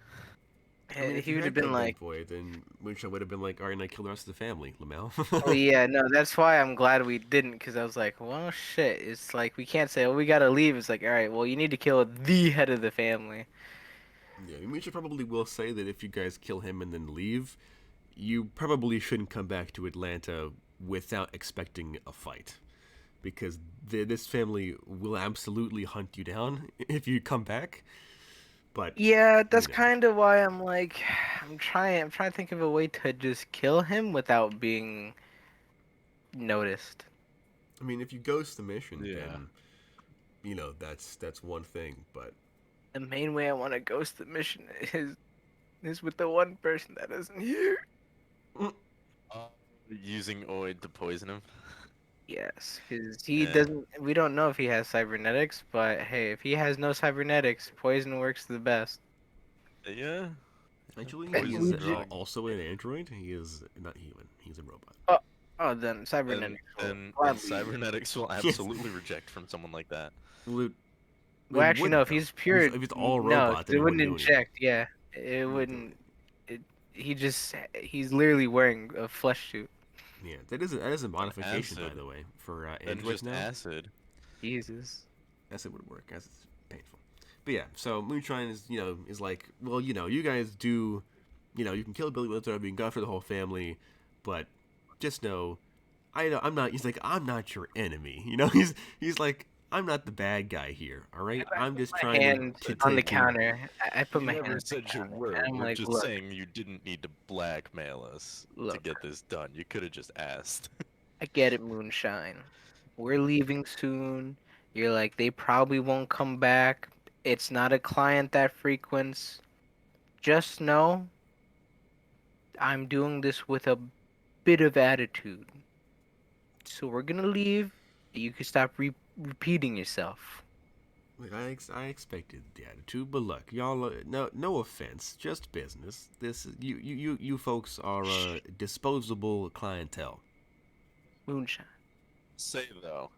I mean, if he you would have had been killed like, Mint Boy, then Moonshine would have been like, "All right, and I killed the rest of the family, Lamel." "Oh yeah, no, that's why I'm glad we didn't," because I was like, "Well, shit." It's like we can't say, "Oh, we gotta leave." It's like, all right, well, you need to kill the head of the family. Yeah, Misha probably will say that if you guys kill him and then leave, you probably shouldn't come back to Atlanta without expecting a fight. Because this family will absolutely hunt you down if you come back. But, Yeah, you that's know. kind of why I'm like, I'm trying to think of a way to just kill him without being noticed. I mean, if you ghost the mission, Yeah. then, that's one thing. But, The main way I want to ghost the mission is with the one person that isn't here. Using Oid to poison him. Yes, because he Yeah. doesn't. We don't know if he has cybernetics, but hey, if he has no cybernetics, poison works the best. Yeah. actually, he Poison is We ju- drug. also an android. He is not human. He's a robot. oh, oh, then Then, cybernetics will then gladly. cybernetics will Yes. absolutely reject from someone like that. Well, Well, it actually, no. wouldn't, If though. he's pure, If it's all no, robot, 'cause then it it wouldn't wouldn't do anything. inject. Yeah, it Wouldn't do wouldn't. He just he's literally wearing a flesh suit. Yeah, that is a Then modification, by acid. the way, for Then androids just now. acid. Jesus. Acid would work. Acid's painful. But yeah, so Moonshine is like, well, you guys do, you can kill Billy Windsor, you can go after the whole family, but just know, I'm not. He's like, I'm not your enemy. He's like, I'm not the bad guy here. All right, I I'm put just my trying hand to on the take you. counter. I put You my hand never on the said you counter, were. and I'm We're like, just look, saying you didn't need to blackmail us to look. get this done. You could have just asked. I get it, Moonshine. We're leaving soon. You're like, they probably won't come back. It's not a client that frequents. Just know I'm doing this with a bit of attitude. So we're gonna leave. You can stop repeating yourself. Like I expected the attitude, but look, y'all. No offense, just business. This you folks are Shh, disposable clientele. Moonshine. Say though,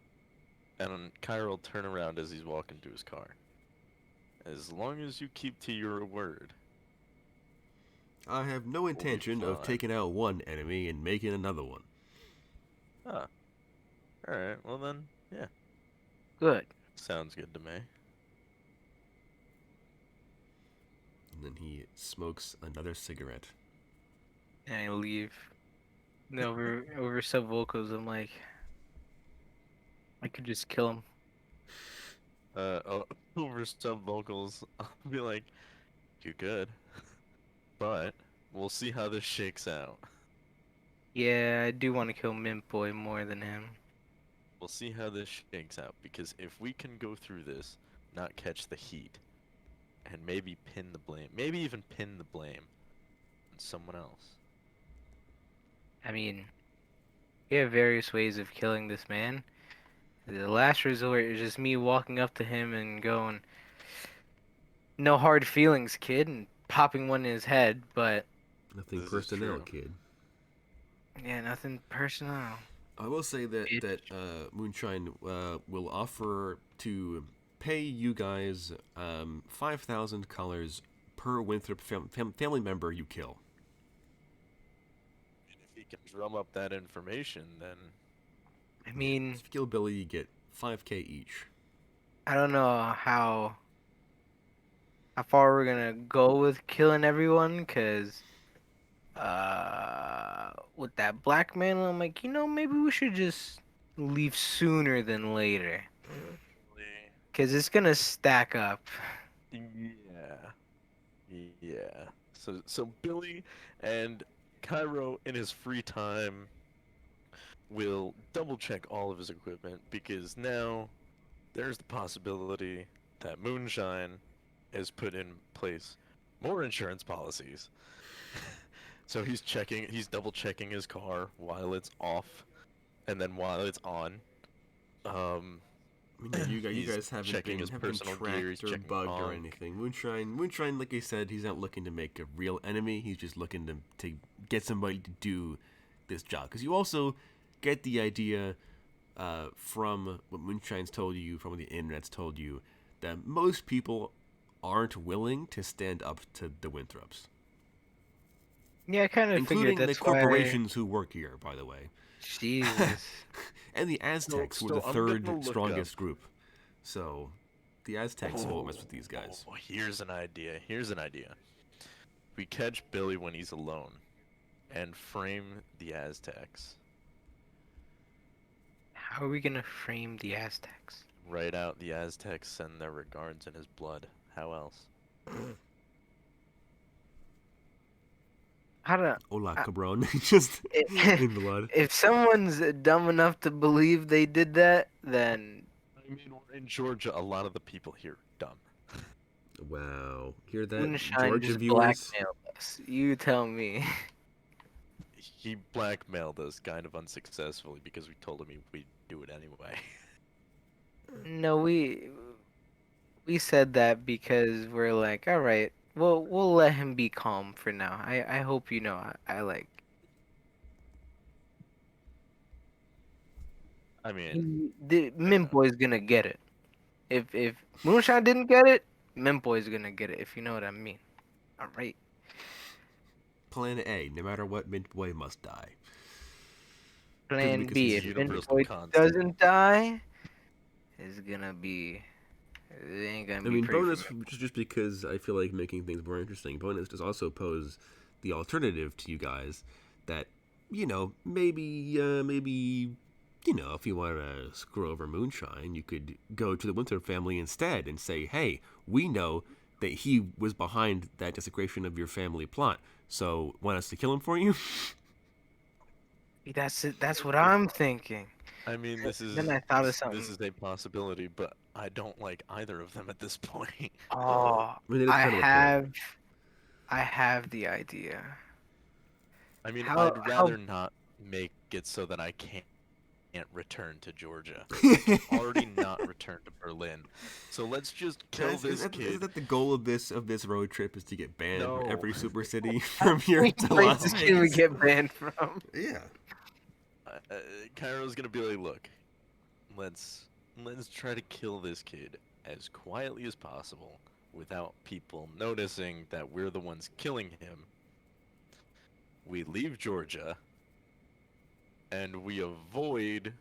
and Cairo will turn around as he's walking to his car. As long as you keep to your word, I have no we'll be intention of fine. taking out one enemy and making another one. Huh. Alright, well then, yeah. Good. Sounds good to me. And then he smokes another cigarette. And I leave. And over sub vocals, I'm like, I could just kill him. Over some vocals, I'll be like, you could, but we'll see how this shakes out. Yeah, I do want to kill Mint Boy more than him. We'll see how this shakes out, because if we can go through this, not catch the heat, and maybe pin the blame, maybe even pin the blame on someone else. I mean, we have various ways of killing this man. The last resort is just me walking up to him and going, "No hard feelings, kid," and popping one in his head. But Nothing This is personnel, true. kid. yeah, nothing personal. I will say that Bitch. Moonshine will offer to pay you guys 5,000 colors per Winthrop family member you kill. And if he can drum up that information, then I Yeah, mean, if you kill Billy, you get 5K each. I don't know how far we're gonna go with killing everyone, cause with that blackmail, I'm like, maybe we should just leave sooner than later, cause it's gonna stack up. yeah, yeah. So Billy and Cairo in his free time will double check all of his equipment because now there's the possibility that Moonshine has put in place more insurance policies. So he's double checking his car while it's off and then while it's on. Um, I mean, yeah, you he's guys checking his have been personal gear, he's tracked or checking bugged or honk. anything. Moonshine, like I said, he's not looking to make a real enemy. He's just looking to get somebody to do this job. Because you also get the idea from what Moonshine's told you, from what the internet's told you, that most people aren't willing to stand up to the Winthrops, Yeah, I kind of figured including the that's why. corporations who work here, by the way, Jesus. and the So Aztecs were so the I'm gonna third look up. strongest group. So the Aztecs won't mess with these guys. Here's an idea. Here's an idea. We catch Billy when he's alone and frame the Aztecs. How are we gonna frame the Aztecs? Write out the Aztecs send their regards in his blood. How else? How to Hola, I- cabron. Just i- in blood. if someone's dumb enough to believe they did that, then I mean, we're in Georgia. A lot of the people here are dumb. Wow. Hear that, Moonshine Georgia just viewers? blackmailed us. You tell me. He blackmailed us kind of unsuccessfully because we told him we'd do it anyway. No, we said that because we're like, all right, we'll let him be calm for now. I hope you know I like I mean, the I Mint know. Boy's gonna get it. If Moonshine didn't get it, Mint Boy's gonna get it. If you know what I mean. All right. Plan A, no matter what, Mint Boy must die. Simply Plan because B, he's if evil. Mint Universal Boy constant. doesn't die, it's gonna be. It ain't gonna I be mean, pretty for bonus, me. just because I feel like making things more interesting, bonus does also pose the alternative to you guys that, maybe, if you want to screw over Moonshine, you could go to the Winter family instead and say, hey, we know that he was behind that desecration of your family plot. So, want us to kill him for you? That's it. That's what I'm thinking. I mean, Then I thought of this something. is a possibility, but I don't like either of them at this point. Oh, I mean, it is I kind of a plan. have, I have the idea. I mean, How I'd how rather not make it so that I can't return to Georgia. I can already not return to Berlin. So let's just kill Guys, this is kid. that the goal of this road trip? Is to get banned from No. every super city how from here many to Las places can we Vegas? get banned from? Yeah. Cairo's gonna be like, look, let's let's try to kill this kid as quietly as possible without people noticing that we're the ones killing him. We leave Georgia and we avoid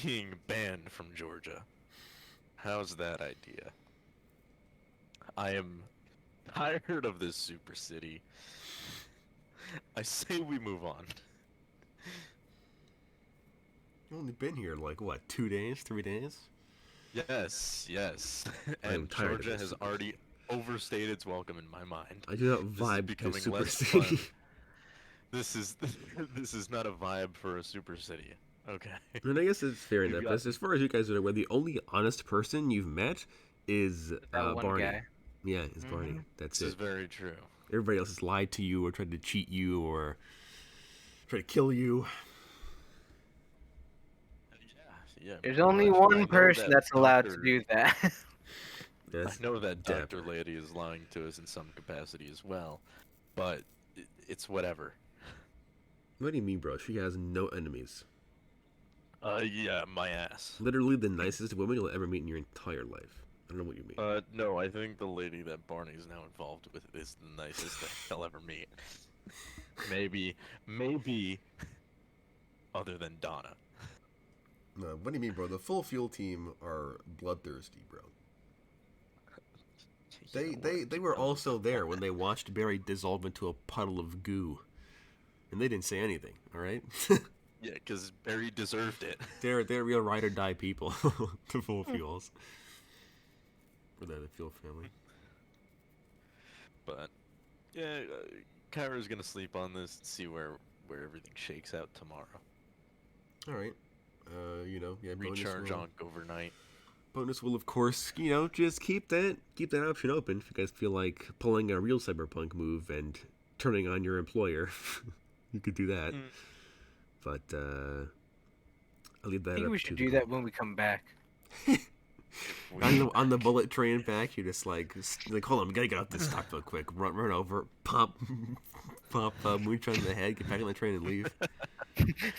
being banned from Georgia. How's that idea? I am tired of this super city. I say we move on. You've only been here like what, 2 days, 3 days? Yes, yes. I am And tired of Georgia this has super already city. overstayed its welcome in my mind. I do not This is vibe to this becoming super less city. fun. This is this is not a vibe for a super city. Okay. And I guess it's fair We've enough. got As far as you guys are aware, the only honest person you've met is That one Barney. guy. Yeah, is Barney. Hmm. That's this is it. very true. Everybody else has lied to you or tried to cheat you or tried to kill you. Yeah, There's pretty only much. And I one know person that that's allowed to Dr. do that. I That's know that Dr. dapper. Lady is lying to us in some capacity as well, but it's whatever. What do you mean, bro? She has no enemies. Yeah, my ass. Literally the nicest woman you'll ever meet in your entire life. I don't know what you mean. No, I think the lady that Barney's now involved with is the nicest thing I'll ever meet. Maybe, other than Donna. No, what do you mean, bro? The full fuel team are bloodthirsty, bro. They were also there when they watched Barry dissolve into a puddle of goo, and they didn't say anything. All right. Yeah, because Barry deserved it. they're real ride or die people. The full fuels. For the fuel family. But yeah, Cairo's gonna sleep on this and see where everything shakes out tomorrow. All right. Yeah. Recharge on overnight. Bonus will, of course, just keep that option open if you guys feel like pulling a real cyberpunk move and turning on your employer. You could do that. But I'll leave that I up think we to should the do that when we come back. on the bullet train back, you're just like hold on, we gotta get off this stop real quick. Run over, pop Moonshine in the head, get back on the train and leave.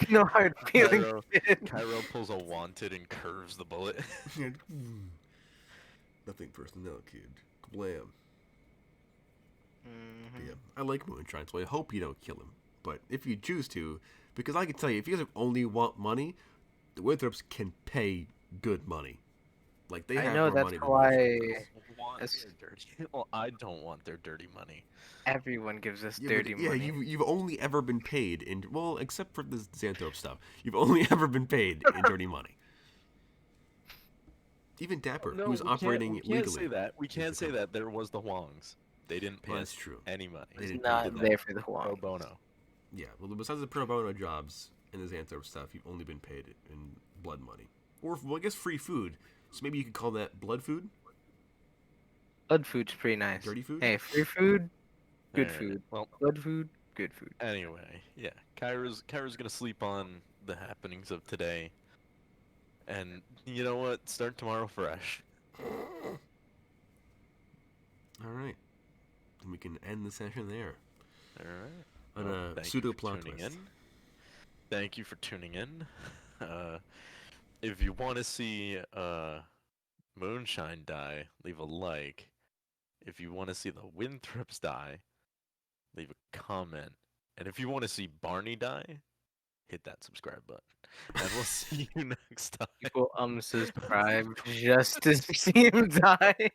No hard feelings. Cairo pulls a wanted and curves the bullet. Nothing personal, kid. Blam. Mm-hmm. Yeah, I like Moonshine, so I hope you don't kill him. But if you choose to, because I can tell you, if you guys only want money, the Winthrops can pay good money. Like they have more money than Moonshine does. Well, I don't want their dirty money. Everyone gives us Yeah, dirty yeah, money. you've only ever been paid in, well, except for the Xanthrop stuff, you've only ever been paid in dirty money. Even Dapper, No, who's operating we legally. can't say that. We can't say that. There was the Huangs. They didn't pay us any money. It's not there for the pro Huang. bono. Yeah, well, besides the pro bono jobs and the Xanthrop stuff, you've only been paid in blood money. Or, well, I guess free food. So maybe you could call that blood food? Blood food's pretty nice. Dirty food? Hey, free food, good Alright, food. well, Blood food, good food. anyway, yeah. Cairo's gonna sleep on the happenings of today. And you know what? Start tomorrow fresh. Alright. And we can end the session there. Alright. On a thank pseudo you for plot tuning twist. in. Thank you for tuning in. If you want to see Moonshine die, leave a like. If you want to see the Winthrops die, leave a comment. And if you want to see Barney die, hit that subscribe button. And we'll see you next time. People unsubscribe just to see him die.